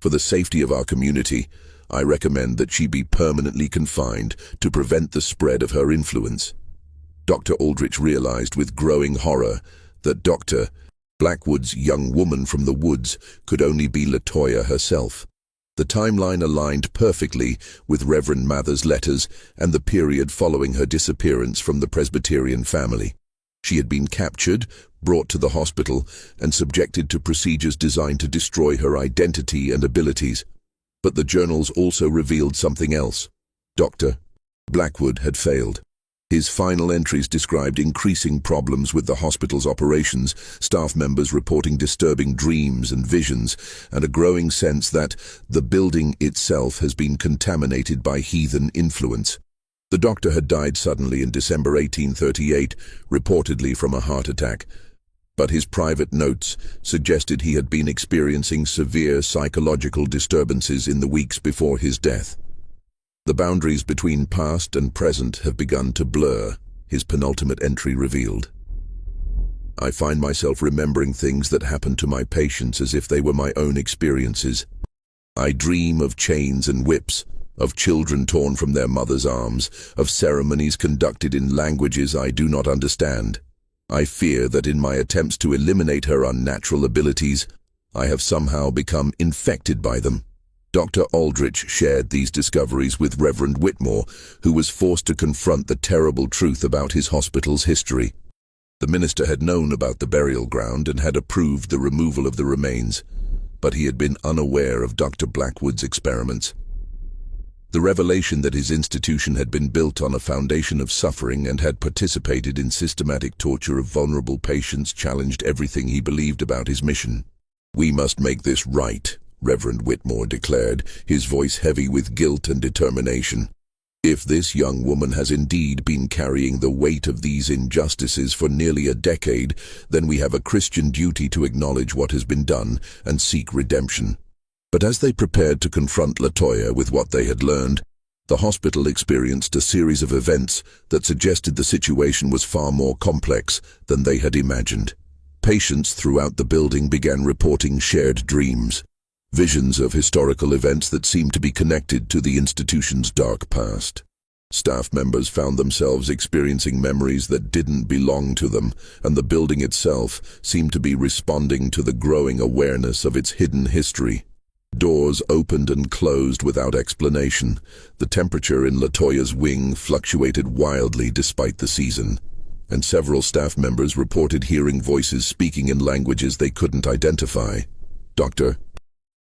For the safety of our community, I recommend that she be permanently confined to prevent the spread of her influence. Dr. Aldrich realized with growing horror that Dr. Blackwood's young woman from the woods could only be Latoya herself. The timeline aligned perfectly with Reverend Mather's letters and the period following her disappearance from the Presbyterian family. She had been captured, brought to the hospital, and subjected to procedures designed to destroy her identity and abilities. But the journals also revealed something else. Dr. Blackwood had failed. His final entries described increasing problems with the hospital's operations, staff members reporting disturbing dreams and visions, and a growing sense that the building itself has been contaminated by heathen influence. The doctor had died suddenly in December 1838, reportedly from a heart attack, but his private notes suggested he had been experiencing severe psychological disturbances in the weeks before his death. The boundaries between past and present have begun to blur, his penultimate entry revealed. I find myself remembering things that happened to my patients as if they were my own experiences. I dream of chains and whips, of children torn from their mothers' arms, of ceremonies conducted in languages I do not understand. I fear that in my attempts to eliminate her unnatural abilities, I have somehow become infected by them. Dr. Aldrich shared these discoveries with Reverend Whitmore, who was forced to confront the terrible truth about his hospital's history. The minister had known about the burial ground and had approved the removal of the remains, but he had been unaware of Dr. Blackwood's experiments. The revelation that his institution had been built on a foundation of suffering and had participated in systematic torture of vulnerable patients challenged everything he believed about his mission. "We must make this right," Reverend Whitmore declared, his voice heavy with guilt and determination. "If this young woman has indeed been carrying the weight of these injustices for nearly a decade, then we have a Christian duty to acknowledge what has been done and seek redemption." But as they prepared to confront Latoya with what they had learned, the hospital experienced a series of events that suggested the situation was far more complex than they had imagined. Patients throughout the building began reporting shared dreams, visions of historical events that seemed to be connected to the institution's dark past. Staff members found themselves experiencing memories that didn't belong to them, and the building itself seemed to be responding to the growing awareness of its hidden history. Doors opened and closed without explanation. The temperature in Latoya's wing fluctuated wildly despite the season, and several staff members reported hearing voices speaking in languages they couldn't identify. Dr.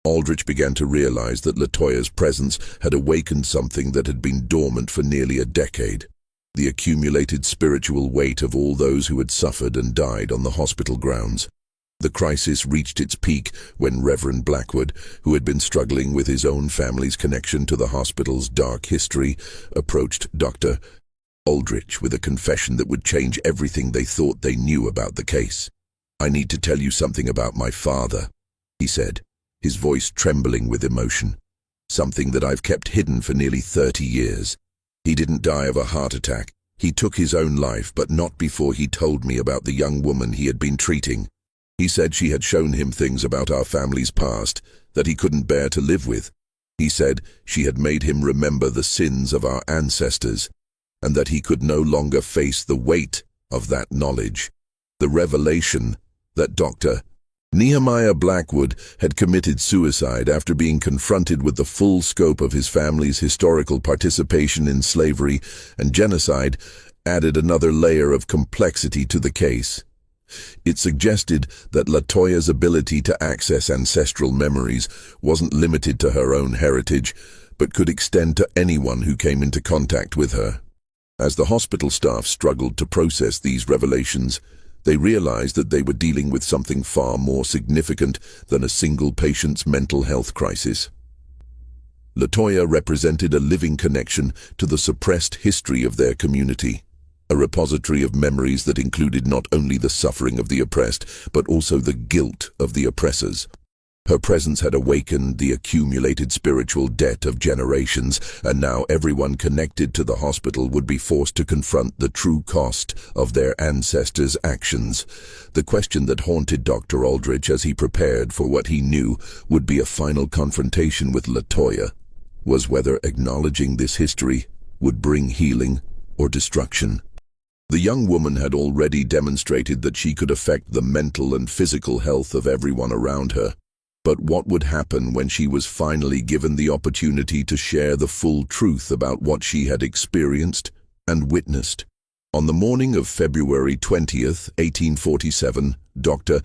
Aldrich began to realize that Latoya's presence had awakened something that had been dormant for nearly a decade. The accumulated spiritual weight of all those who had suffered and died on the hospital grounds. The crisis reached its peak when Reverend Blackwood, who had been struggling with his own family's connection to the hospital's dark history, approached Dr. Aldrich with a confession that would change everything they thought they knew about the case. "I need to tell you something about my father," he said, his voice trembling with emotion. "Something that I've kept hidden for nearly 30 years. He didn't die of a heart attack. He took his own life, but not before he told me about the young woman he had been treating. He said she had shown him things about our family's past that he couldn't bear to live with. He said she had made him remember the sins of our ancestors, and that he could no longer face the weight of that knowledge. The revelation that Dr. Nehemiah Blackwood had committed suicide after being confronted with the full scope of his family's historical participation in slavery and genocide added another layer of complexity to the case. It suggested that Latoya's ability to access ancestral memories wasn't limited to her own heritage, but could extend to anyone who came into contact with her. As the hospital staff struggled to process these revelations, they realized that they were dealing with something far more significant than a single patient's mental health crisis. Latoya represented a living connection to the suppressed history of their community, a repository of memories that included not only the suffering of the oppressed, but also the guilt of the oppressors. Her presence had awakened the accumulated spiritual debt of generations, and now everyone connected to the hospital would be forced to confront the true cost of their ancestors' actions. The question that haunted Dr. Aldrich as he prepared for what he knew would be a final confrontation with Latoya was whether acknowledging this history would bring healing or destruction. The young woman had already demonstrated that she could affect the mental and physical health of everyone around her. But what would happen when she was finally given the opportunity to share the full truth about what she had experienced and witnessed? On the morning of February 20th, 1847, Dr.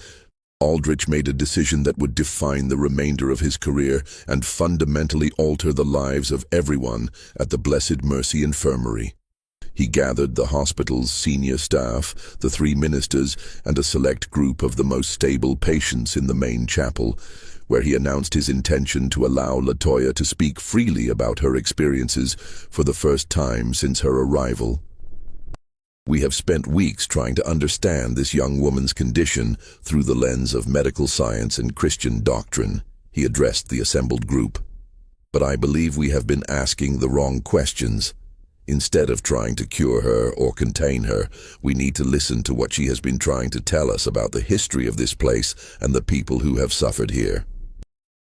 Aldrich made a decision that would define the remainder of his career and fundamentally alter the lives of everyone at the Blessed Mercy Infirmary. He gathered the hospital's senior staff, the 3 ministers, and a select group of the most stable patients in the main chapel, where he announced his intention to allow Latoya to speak freely about her experiences for the first time since her arrival. "We have spent weeks trying to understand this young woman's condition through the lens of medical science and Christian doctrine," he addressed the assembled group. "But I believe we have been asking the wrong questions. Instead of trying to cure her or contain her, we need to listen to what she has been trying to tell us about the history of this place and the people who have suffered here."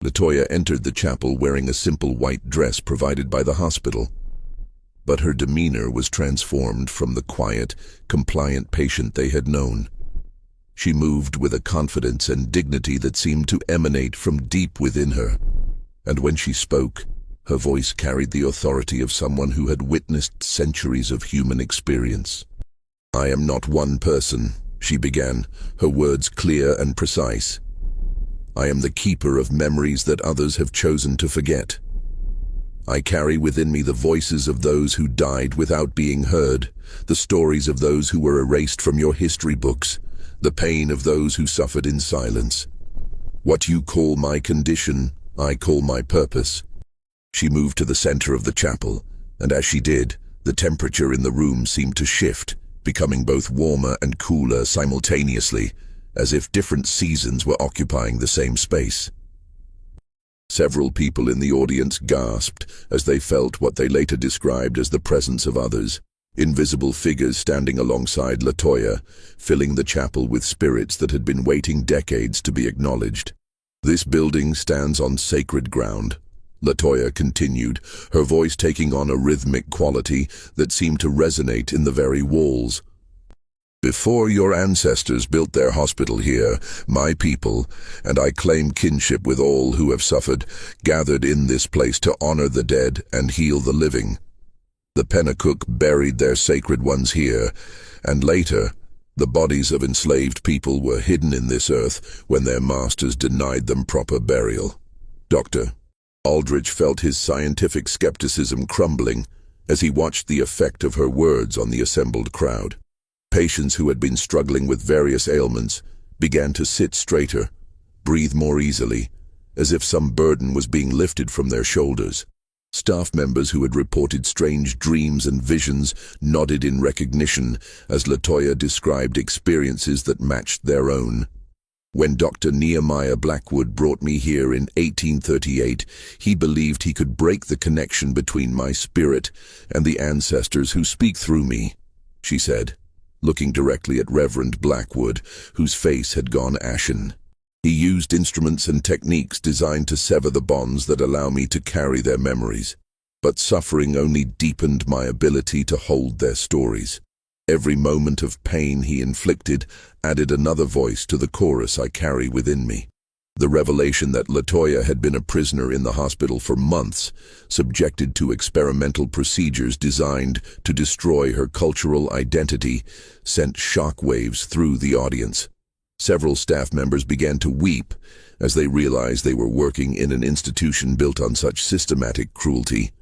Latoya entered the chapel wearing a simple white dress provided by the hospital. But her demeanor was transformed from the quiet, compliant patient they had known. She moved with a confidence and dignity that seemed to emanate from deep within her. And when she spoke, her voice carried the authority of someone who had witnessed centuries of human experience. "I am not one person," she began, her words clear and precise. "I am the keeper of memories that others have chosen to forget. I carry within me the voices of those who died without being heard, the stories of those who were erased from your history books, the pain of those who suffered in silence. What you call my condition, I call my purpose." She moved to the center of the chapel, and as she did, the temperature in the room seemed to shift, becoming both warmer and cooler simultaneously, as if different seasons were occupying the same space. Several people in the audience gasped as they felt what they later described as the presence of others, invisible figures standing alongside Latoya, filling the chapel with spirits that had been waiting decades to be acknowledged. "This building stands on sacred ground," Latoya continued, her voice taking on a rhythmic quality that seemed to resonate in the very walls. "Before your ancestors built their hospital here, my people, and I claim kinship with all who have suffered, gathered in this place to honor the dead and heal the living. The Pennacook buried their sacred ones here, and later, the bodies of enslaved people were hidden in this earth when their masters denied them proper burial." Dr. Aldrich felt his scientific skepticism crumbling as he watched the effect of her words on the assembled crowd. Patients who had been struggling with various ailments began to sit straighter, breathe more easily, as if some burden was being lifted from their shoulders. Staff members who had reported strange dreams and visions nodded in recognition as Latoya described experiences that matched their own. "When Dr. Nehemiah Blackwood brought me here in 1838, he believed he could break the connection between my spirit and the ancestors who speak through me," she said, looking directly at Reverend Blackwood, whose face had gone ashen. "He used instruments and techniques designed to sever the bonds that allow me to carry their memories, but suffering only deepened my ability to hold their stories. Every moment of pain he inflicted added another voice to the chorus I carry within me." The revelation that Latoya had been a prisoner in the hospital for months, subjected to experimental procedures designed to destroy her cultural identity, sent shockwaves through the audience. Several staff members began to weep as they realized they were working in an institution built on such systematic cruelty.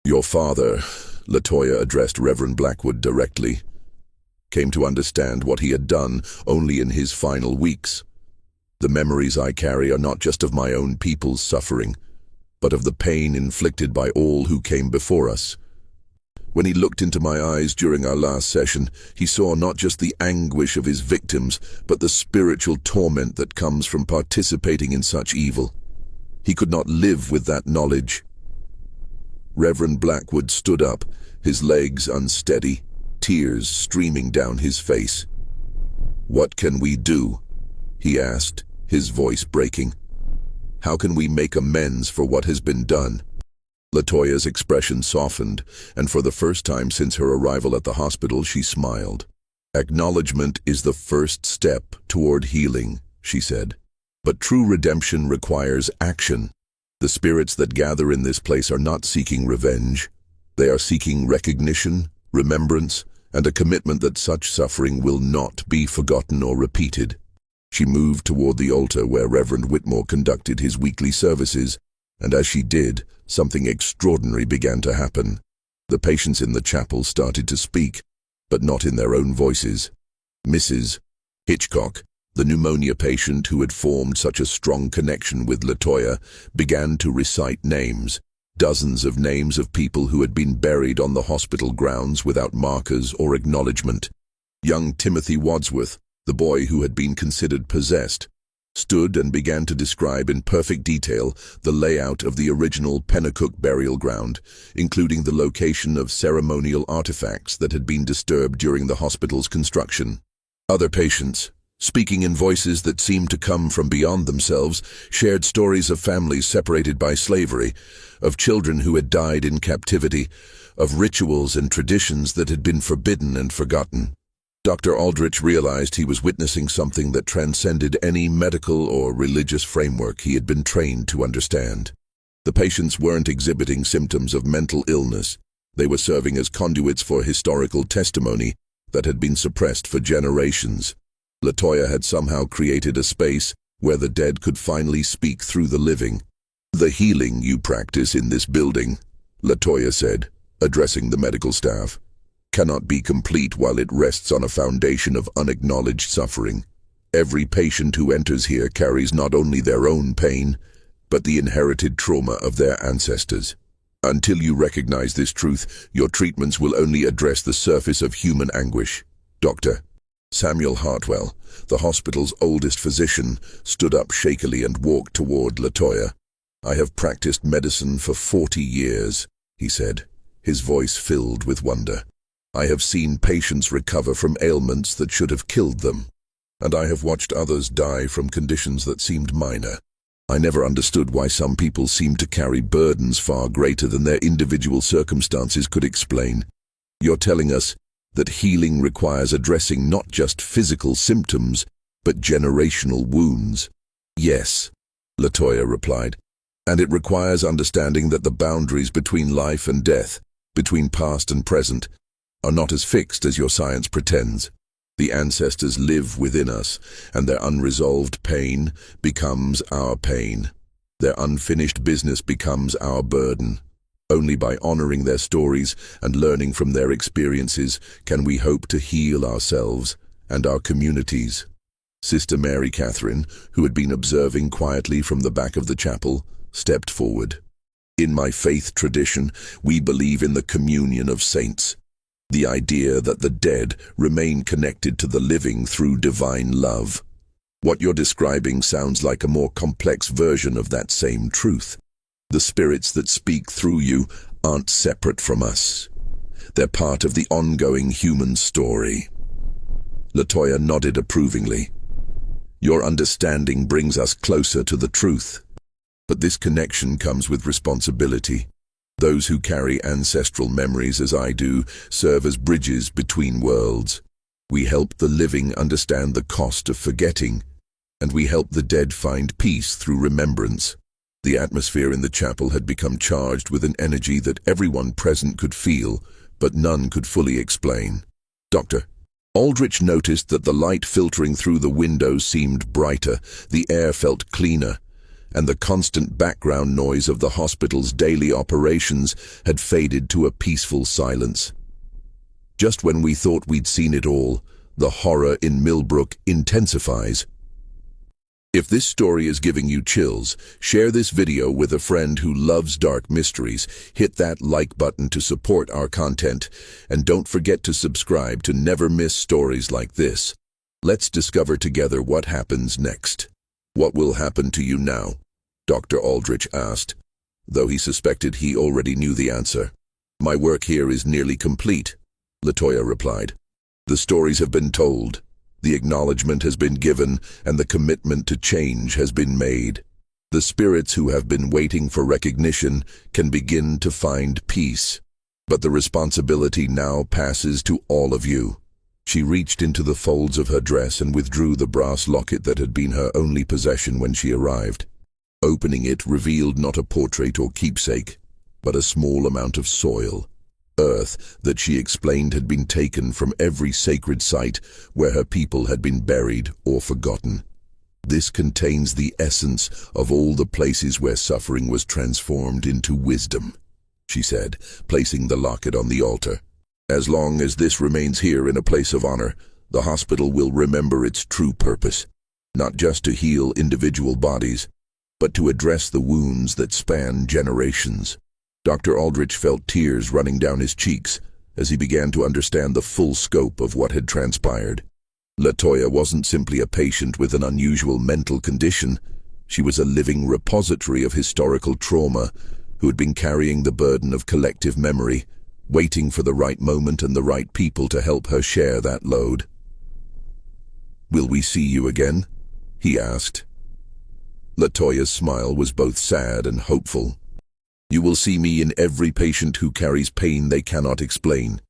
"Your father," Latoya addressed Reverend Blackwood directly, "came to understand what he had done only in his final weeks. The memories I carry are not just of my own people's suffering, but of the pain inflicted by all who came before us. When he looked into my eyes during our last session, he saw not just the anguish of his victims, but the spiritual torment that comes from participating in such evil. He could not live with that knowledge." Reverend Blackwood stood up, his legs unsteady, tears streaming down his face. "What can we do?" he asked, his voice breaking. "How can we make amends for what has been done?" Latoya's expression softened, and for the first time since her arrival at the hospital, she smiled. "Acknowledgement is the first step toward healing," she said. "But true redemption requires action. The spirits that gather in this place are not seeking revenge. They are seeking recognition, remembrance, and a commitment that such suffering will not be forgotten or repeated." She moved toward the altar where Reverend Whitmore conducted his weekly services, and as she did, something extraordinary began to happen. The patients in the chapel started to speak, but not in their own voices. Mrs. Hitchcock, the pneumonia patient who had formed such a strong connection with Latoya, began to recite names, dozens of names of people who had been buried on the hospital grounds without markers or acknowledgement. Young Timothy Wadsworth, the boy who had been considered possessed, stood and began to describe in perfect detail the layout of the original Pennacook burial ground, including the location of ceremonial artifacts that had been disturbed during the hospital's construction. Other patients, speaking in voices that seemed to come from beyond themselves, shared stories of families separated by slavery, of children who had died in captivity, of rituals and traditions that had been forbidden and forgotten. Dr. Aldrich realized he was witnessing something that transcended any medical or religious framework he had been trained to understand. The patients weren't exhibiting symptoms of mental illness. They were serving as conduits for historical testimony that had been suppressed for generations. Latoya had somehow created a space where the dead could finally speak through the living. "The healing you practice in this building," Latoya said, addressing the medical staff, "cannot be complete while it rests on a foundation of unacknowledged suffering. Every patient who enters here carries not only their own pain, but the inherited trauma of their ancestors. Until you recognize this truth, your treatments will only address the surface of human anguish." Dr. Samuel Hartwell, the hospital's oldest physician, stood up shakily and walked toward Latoya. "I have practiced medicine for 40 years, he said, his voice filled with wonder. "I have seen patients recover from ailments that should have killed them, and I have watched others die from conditions that seemed minor. I never understood why some people seemed to carry burdens far greater than their individual circumstances could explain. You're telling us that healing requires addressing not just physical symptoms, but generational wounds." "Yes," Latoya replied, "and it requires understanding that the boundaries between life and death, between past and present, are not as fixed as your science pretends. The ancestors live within us, and their unresolved pain becomes our pain. Their unfinished business becomes our burden. Only by honoring their stories and learning from their experiences can we hope to heal ourselves and our communities." Sister Mary Catherine, who had been observing quietly from the back of the chapel, stepped forward. "In my faith tradition, we believe in the communion of saints. The idea that the dead remain connected to the living through divine love. What you're describing sounds like a more complex version of that same truth. The spirits that speak through you aren't separate from us. They're part of the ongoing human story." Latoya nodded approvingly. "Your understanding brings us closer to the truth. But this connection comes with responsibility. Those who carry ancestral memories, as I do, serve as bridges between worlds. We help the living understand the cost of forgetting, and we help the dead find peace through remembrance." The atmosphere in the chapel had become charged with an energy that everyone present could feel, but none could fully explain. Dr. Aldrich noticed that the light filtering through the windows seemed brighter, the air felt cleaner, and the constant background noise of the hospital's daily operations had faded to a peaceful silence. "Just when we thought we'd seen it all, the horror in Millbrook intensifies." If this story is giving you chills, share this video with a friend who loves dark mysteries, hit that like button to support our content, and don't forget to subscribe to never miss stories like this. Let's discover together what happens next. "What will happen to you now?" Dr. Aldrich asked, though he suspected he already knew the answer. "My work here is nearly complete," Latoya replied. "The stories have been told. The acknowledgement has been given, and the commitment to change has been made. The spirits who have been waiting for recognition can begin to find peace. But the responsibility now passes to all of you." She reached into the folds of her dress and withdrew the brass locket that had been her only possession when she arrived. Opening it revealed not a portrait or keepsake, but a small amount of soil. Earth that she explained had been taken from every sacred site where her people had been buried or forgotten. This contains the essence of all the places where suffering was transformed into wisdom, she said, placing the locket on the altar. As long as this remains here in a place of honor, the hospital will remember its true purpose, not just to heal individual bodies, but to address the wounds that span generations. Dr. Aldrich felt tears running down his cheeks as he began to understand the full scope of what had transpired. Latoya wasn't simply a patient with an unusual mental condition. She was a living repository of historical trauma who had been carrying the burden of collective memory, waiting for the right moment and the right people to help her share that load. "Will we see you again?" he asked. Latoya's smile was both sad and hopeful. "You will see me in every patient who carries pain they cannot explain,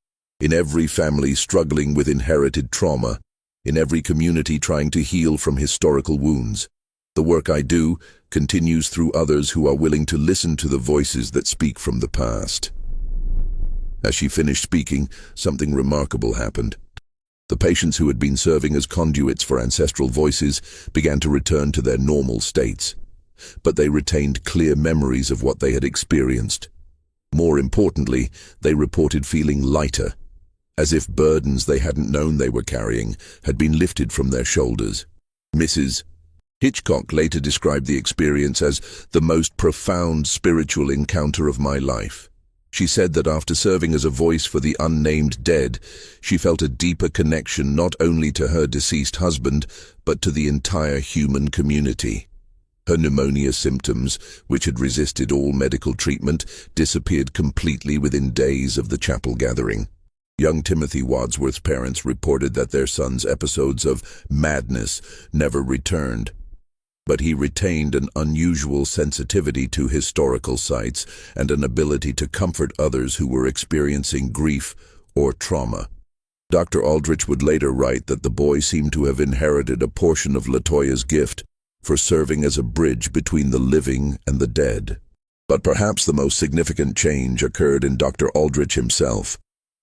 in every family struggling with inherited trauma, in every community trying to heal from historical wounds. The work I do continues through others who are willing to listen to the voices that speak from the past." As she finished speaking, something remarkable happened. The patients who had been serving as conduits for ancestral voices began to return to their normal states, but they retained clear memories of what they had experienced. More importantly, they reported feeling lighter, as if burdens they hadn't known they were carrying had been lifted from their shoulders. Mrs. Hitchcock later described the experience as the most profound spiritual encounter of my life. She said that after serving as a voice for the unnamed dead, she felt a deeper connection not only to her deceased husband, but to the entire human community. Her pneumonia symptoms, which had resisted all medical treatment, disappeared completely within days of the chapel gathering. Young Timothy Wadsworth's parents reported that their son's episodes of madness never returned, but he retained an unusual sensitivity to historical sites and an ability to comfort others who were experiencing grief or trauma. Dr. Aldrich would later write that the boy seemed to have inherited a portion of Latoya's gift for serving as a bridge between the living and the dead. But perhaps the most significant change occurred in Dr. Aldrich himself.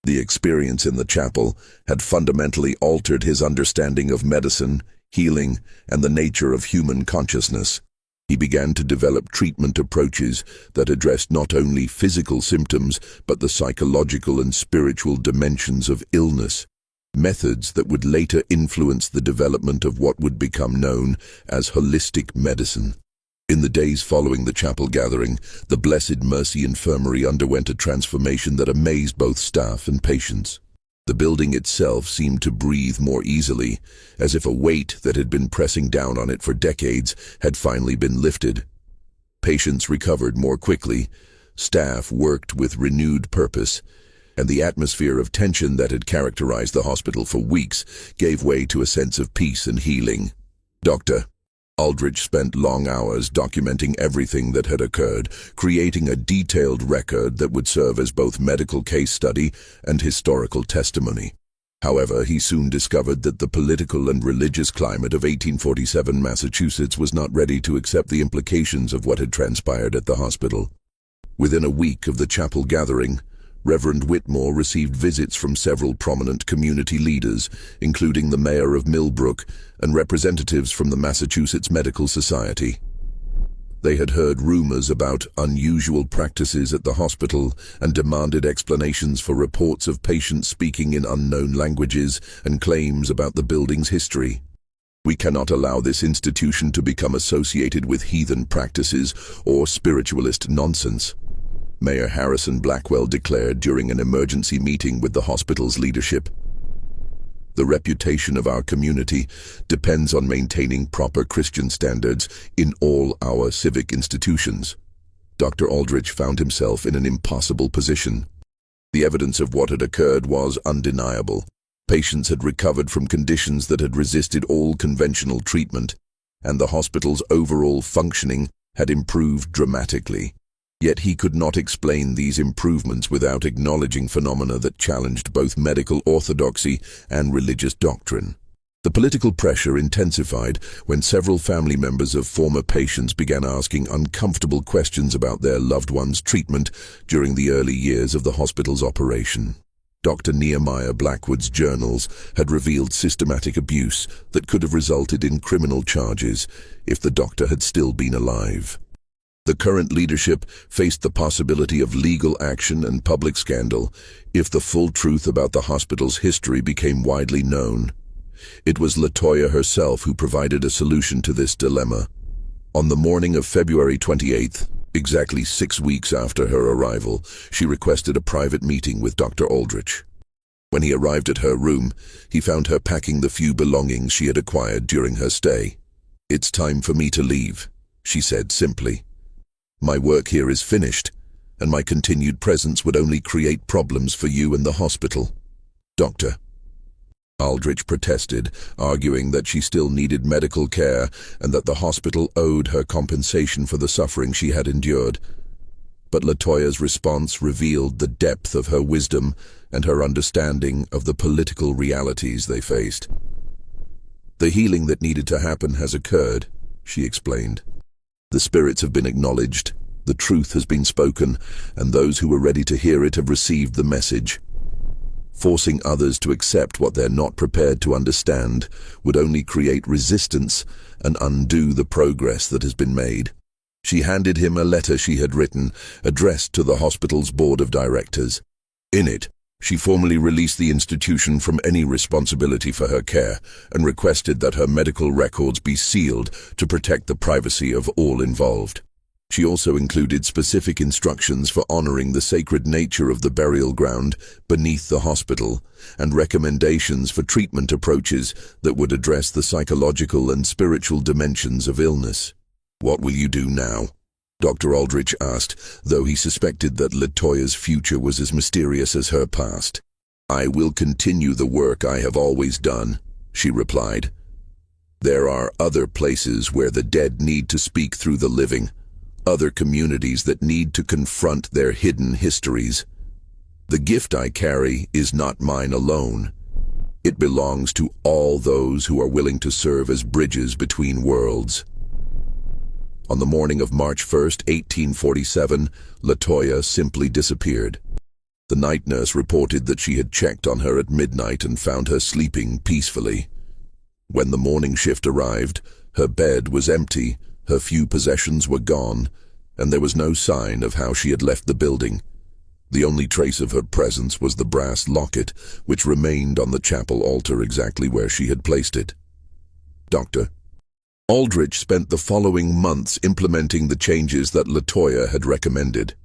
The experience in the chapel had fundamentally altered his understanding of medicine, healing, and the nature of human consciousness. He began to develop treatment approaches that addressed not only physical symptoms, but the psychological and spiritual dimensions of illness, methods that would later influence the development of what would become known as holistic medicine. In the days following the chapel gathering, the Blessed Mercy Infirmary underwent a transformation that amazed both staff and patients. The building itself seemed to breathe more easily, as if a weight that had been pressing down on it for decades had finally been lifted. Patients recovered more quickly, staff worked with renewed purpose, and the atmosphere of tension that had characterized the hospital for weeks gave way to a sense of peace and healing. Dr. Aldrich spent long hours documenting everything that had occurred, creating a detailed record that would serve as both medical case study and historical testimony. However, he soon discovered that the political and religious climate of 1847 Massachusetts was not ready to accept the implications of what had transpired at the hospital. Within a week of the chapel gathering, Reverend Whitmore received visits from several prominent community leaders, including the mayor of Millbrook and representatives from the Massachusetts Medical Society. They had heard rumors about unusual practices at the hospital and demanded explanations for reports of patients speaking in unknown languages and claims about the building's history. "We cannot allow this institution to become associated with heathen practices or spiritualist nonsense," Mayor Harrison Blackwell declared during an emergency meeting with the hospital's leadership. "The reputation of our community depends on maintaining proper Christian standards in all our civic institutions." Dr. Aldrich found himself in an impossible position. The evidence of what had occurred was undeniable. Patients had recovered from conditions that had resisted all conventional treatment, and the hospital's overall functioning had improved dramatically. Yet he could not explain these improvements without acknowledging phenomena that challenged both medical orthodoxy and religious doctrine. The political pressure intensified when several family members of former patients began asking uncomfortable questions about their loved ones' treatment during the early years of the hospital's operation. Dr. Nehemiah Blackwood's journals had revealed systematic abuse that could have resulted in criminal charges if the doctor had still been alive. The current leadership faced the possibility of legal action and public scandal if the full truth about the hospital's history became widely known. It was Latoya herself who provided a solution to this dilemma. On the morning of February 28th, exactly 6 weeks after her arrival, she requested a private meeting with Dr. Aldrich. When he arrived at her room, he found her packing the few belongings she had acquired during her stay. "It's time for me to leave," she said simply. "My work here is finished, and my continued presence would only create problems for you and the hospital." "Doctor," Aldrich protested, arguing that she still needed medical care and that the hospital owed her compensation for the suffering she had endured. But Latoya's response revealed the depth of her wisdom and her understanding of the political realities they faced. "The healing that needed to happen has occurred," she explained. "The spirits have been acknowledged, the truth has been spoken, and those who were ready to hear it have received the message. Forcing others to accept what they're not prepared to understand would only create resistance and undo the progress that has been made." She handed him a letter she had written, addressed to the hospital's board of directors. In it, she formally released the institution from any responsibility for her care and requested that her medical records be sealed to protect the privacy of all involved. She also included specific instructions for honoring the sacred nature of the burial ground beneath the hospital and recommendations for treatment approaches that would address the psychological and spiritual dimensions of illness. "What will you do now?" Dr. Aldrich asked, though he suspected that Latoya's future was as mysterious as her past. "I will continue the work I have always done," she replied. "There are other places where the dead need to speak through the living, other communities that need to confront their hidden histories. The gift I carry is not mine alone. It belongs to all those who are willing to serve as bridges between worlds." On the morning of March 1st, 1847, Latoya simply disappeared. The night nurse reported that she had checked on her at midnight and found her sleeping peacefully. When the morning shift arrived, her bed was empty, her few possessions were gone, and there was no sign of how she had left the building. The only trace of her presence was the brass locket, which remained on the chapel altar exactly where she had placed it. Dr. Aldrich spent the following months implementing the changes that Latoya had recommended.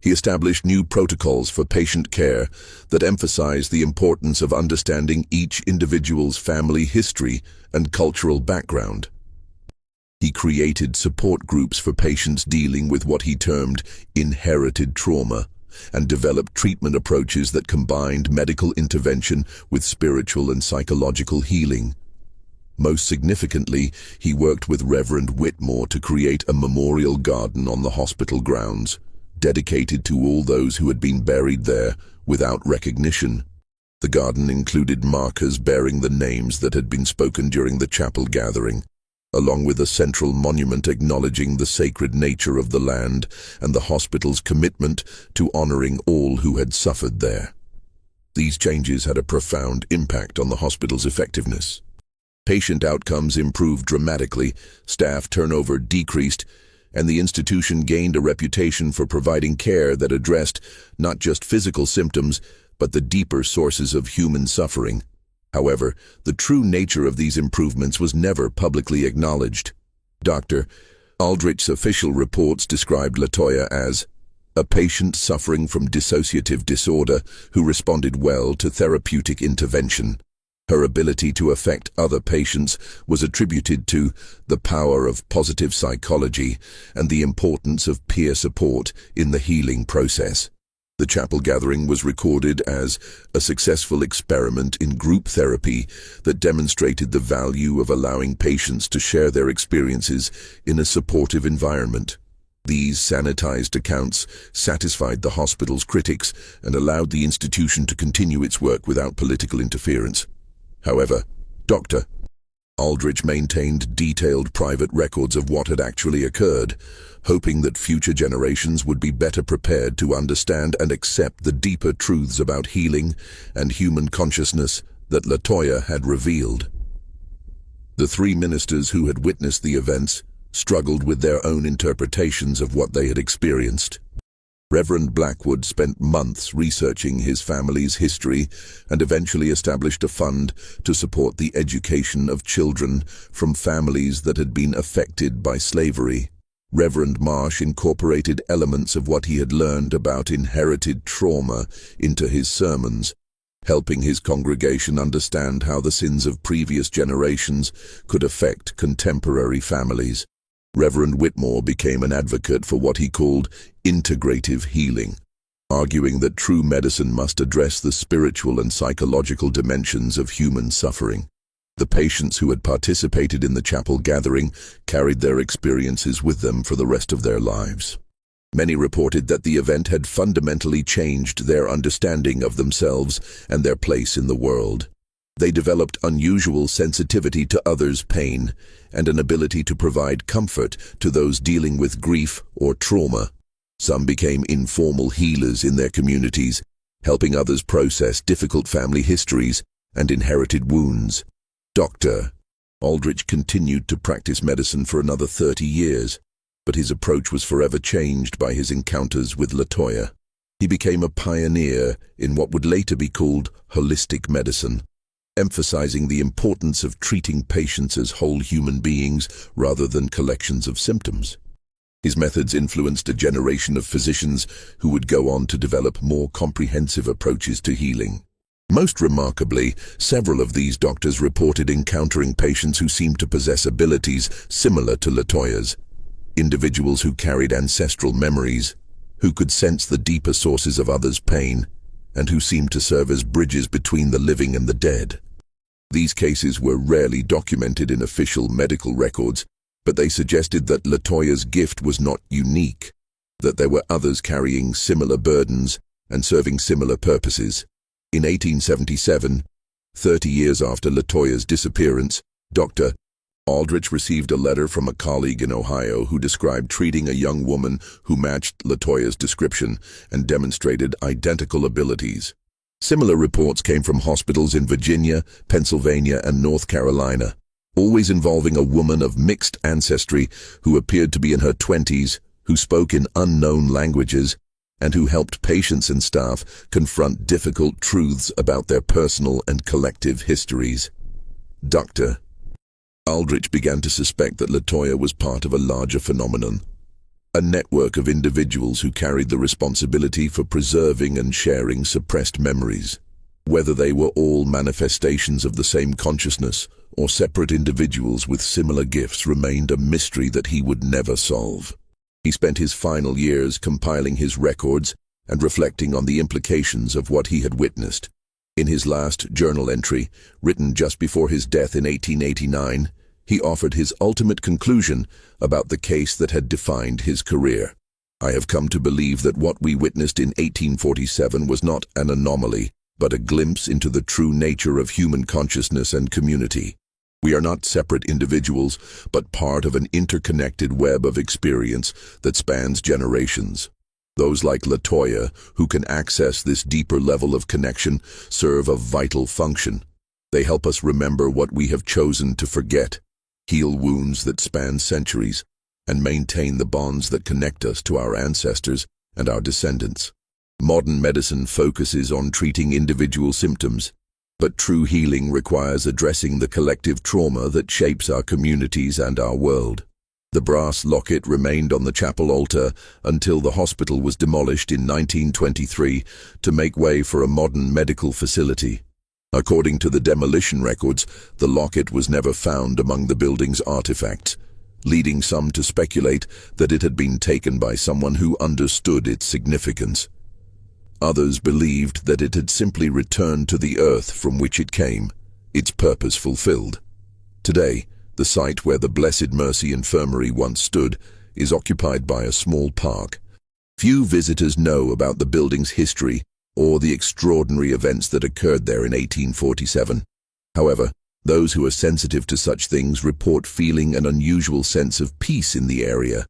He established new protocols for patient care that emphasized the importance of understanding each individual's family history and cultural background. He created support groups for patients dealing with what he termed inherited trauma, and developed treatment approaches that combined medical intervention with spiritual and psychological healing. Most significantly, he worked with Reverend Whitmore to create a memorial garden on the hospital grounds, dedicated to all those who had been buried there without recognition. The garden included markers bearing the names that had been spoken during the chapel gathering, along with a central monument acknowledging the sacred nature of the land and the hospital's commitment to honoring all who had suffered there. These changes had a profound impact on the hospital's effectiveness. Patient outcomes improved dramatically, staff turnover decreased, and the institution gained a reputation for providing care that addressed not just physical symptoms, but the deeper sources of human suffering. However, the true nature of these improvements was never publicly acknowledged. Dr. Aldrich's official reports described Latoya as a patient suffering from dissociative disorder who responded well to therapeutic intervention. Her ability to affect other patients was attributed to the power of positive psychology and the importance of peer support in the healing process. The chapel gathering was recorded as a successful experiment in group therapy that demonstrated the value of allowing patients to share their experiences in a supportive environment. These sanitized accounts satisfied the hospital's critics and allowed the institution to continue its work without political interference. However, Dr. Aldrich maintained detailed private records of what had actually occurred, hoping that future generations would be better prepared to understand and accept the deeper truths about healing and human consciousness that Latoya had revealed. The three ministers who had witnessed the events struggled with their own interpretations of what they had experienced. Reverend Blackwood spent months researching his family's history and eventually established a fund to support the education of children from families that had been affected by slavery. Reverend Marsh incorporated elements of what he had learned about inherited trauma into his sermons, helping his congregation understand how the sins of previous generations could affect contemporary families. Reverend Whitmore became an advocate for what he called integrative healing, arguing that true medicine must address the spiritual and psychological dimensions of human suffering. The patients who had participated in the chapel gathering carried their experiences with them for the rest of their lives. Many reported that the event had fundamentally changed their understanding of themselves and their place in the world. They developed unusual sensitivity to others' pain and an ability to provide comfort to those dealing with grief or trauma. Some became informal healers in their communities, helping others process difficult family histories and inherited wounds. Dr. Aldrich continued to practice medicine for another 30 years, but his approach was forever changed by his encounters with Latoya. He became a pioneer in what would later be called holistic medicine, emphasizing the importance of treating patients as whole human beings rather than collections of symptoms. His methods influenced a generation of physicians who would go on to develop more comprehensive approaches to healing. Most remarkably, several of these doctors reported encountering patients who seemed to possess abilities similar to Latoya's, individuals who carried ancestral memories, who could sense the deeper sources of others' pain, and who seemed to serve as bridges between the living and the dead. These cases were rarely documented in official medical records, but they suggested that Latoya's gift was not unique, that there were others carrying similar burdens and serving similar purposes. In 1877, 30 years after Latoya's disappearance, Dr. Aldrich received a letter from a colleague in Ohio who described treating a young woman who matched Latoya's description and demonstrated identical abilities. Similar reports came from hospitals in Virginia, Pennsylvania, and North Carolina, always involving a woman of mixed ancestry who appeared to be in her 20s, who spoke in unknown languages, and who helped patients and staff confront difficult truths about their personal and collective histories. Dr. Aldrich began to suspect that Latoya was part of a larger phenomenon, a network of individuals who carried the responsibility for preserving and sharing suppressed memories. Whether they were all manifestations of the same consciousness or separate individuals with similar gifts remained a mystery that he would never solve. He spent his final years compiling his records and reflecting on the implications of what he had witnessed. In his last journal entry, written just before his death in 1889, he offered his ultimate conclusion about the case that had defined his career. "I have come to believe that what we witnessed in 1847 was not an anomaly, but a glimpse into the true nature of human consciousness and community. We are not separate individuals, but part of an interconnected web of experience that spans generations. Those like Latoya, who can access this deeper level of connection, serve a vital function. They help us remember what we have chosen to forget, heal wounds that span centuries, and maintain the bonds that connect us to our ancestors and our descendants. Modern medicine focuses on treating individual symptoms, but true healing requires addressing the collective trauma that shapes our communities and our world." The brass locket remained on the chapel altar until the hospital was demolished in 1923 to make way for a modern medical facility. According to the demolition records, the locket was never found among the building's artifacts, leading some to speculate that it had been taken by someone who understood its significance. Others believed that it had simply returned to the earth from which it came, its purpose fulfilled. Today, the site where the Blessed Mercy Infirmary once stood is occupied by a small park. Few visitors know about the building's history or the extraordinary events that occurred there in 1847. However, Those who are sensitive to such things report feeling an unusual sense of peace in the area,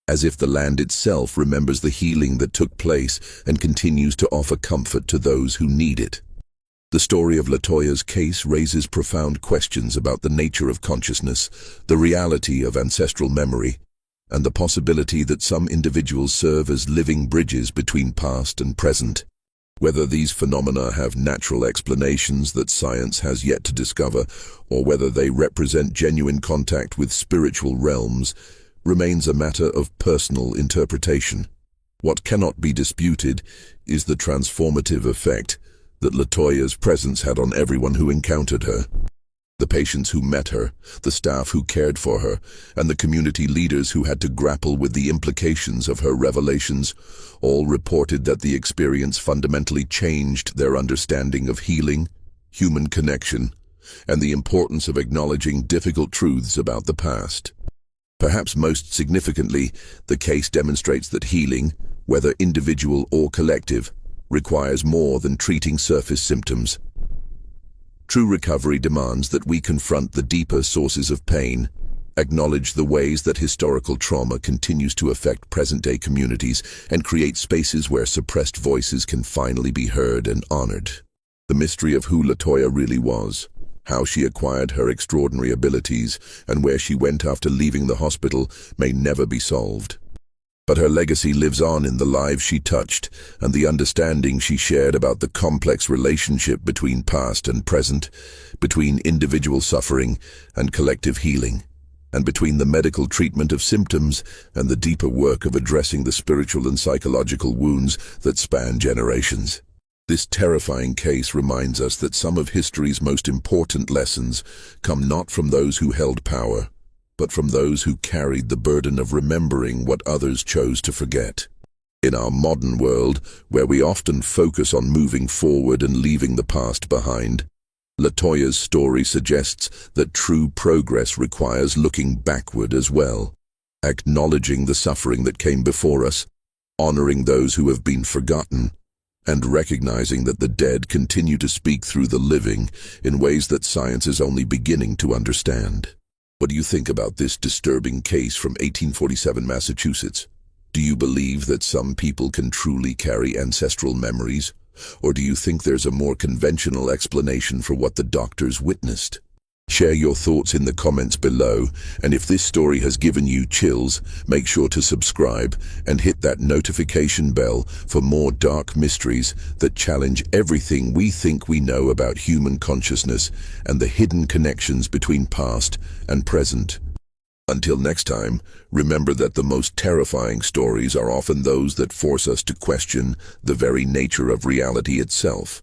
as if the land itself remembers the healing that took place and continues to offer comfort to those who need it. The story of Latoya's case raises profound questions about the nature of consciousness, the reality of ancestral memory, and the possibility that some individuals serve as living bridges between past and present. Whether these phenomena have natural explanations that science has yet to discover, or whether they represent genuine contact with spiritual realms, remains a matter of personal interpretation. What cannot be disputed is the transformative effect that Latoya's presence had on everyone who encountered her. The patients who met her, the staff who cared for her, and the community leaders who had to grapple with the implications of her revelations all reported that the experience fundamentally changed their understanding of healing, human connection, and the importance of acknowledging difficult truths about the past. Perhaps most significantly, the case demonstrates that healing, whether individual or collective, requires more than treating surface symptoms. True recovery demands that we confront the deeper sources of pain, acknowledge the ways that historical trauma continues to affect present-day communities, and create spaces where suppressed voices can finally be heard and honored. The mystery of who Latoya really was, how she acquired her extraordinary abilities, and where she went after leaving the hospital may never be solved. But her legacy lives on in the lives she touched and the understanding she shared about the complex relationship between past and present, between individual suffering and collective healing, and between the medical treatment of symptoms and the deeper work of addressing the spiritual and psychological wounds that span generations. This terrifying case reminds us that some of history's most important lessons come not from those who held power, but from those who carried the burden of remembering what others chose to forget. In our modern world, where we often focus on moving forward and leaving the past behind, Latoya's story suggests that true progress requires looking backward as well, acknowledging the suffering that came before us, honoring those who have been forgotten, and recognizing that the dead continue to speak through the living in ways that science is only beginning to understand. What do you think about this disturbing case from 1847 Massachusetts? Do you believe that some people can truly carry ancestral memories? Or do you think there's a more conventional explanation for what the doctors witnessed? Share your thoughts in the comments below, and if this story has given you chills, make sure to subscribe and hit that notification bell for more dark mysteries that challenge everything we think we know about human consciousness and the hidden connections between past and present. Until next time, remember that the most terrifying stories are often those that force us to question the very nature of reality itself.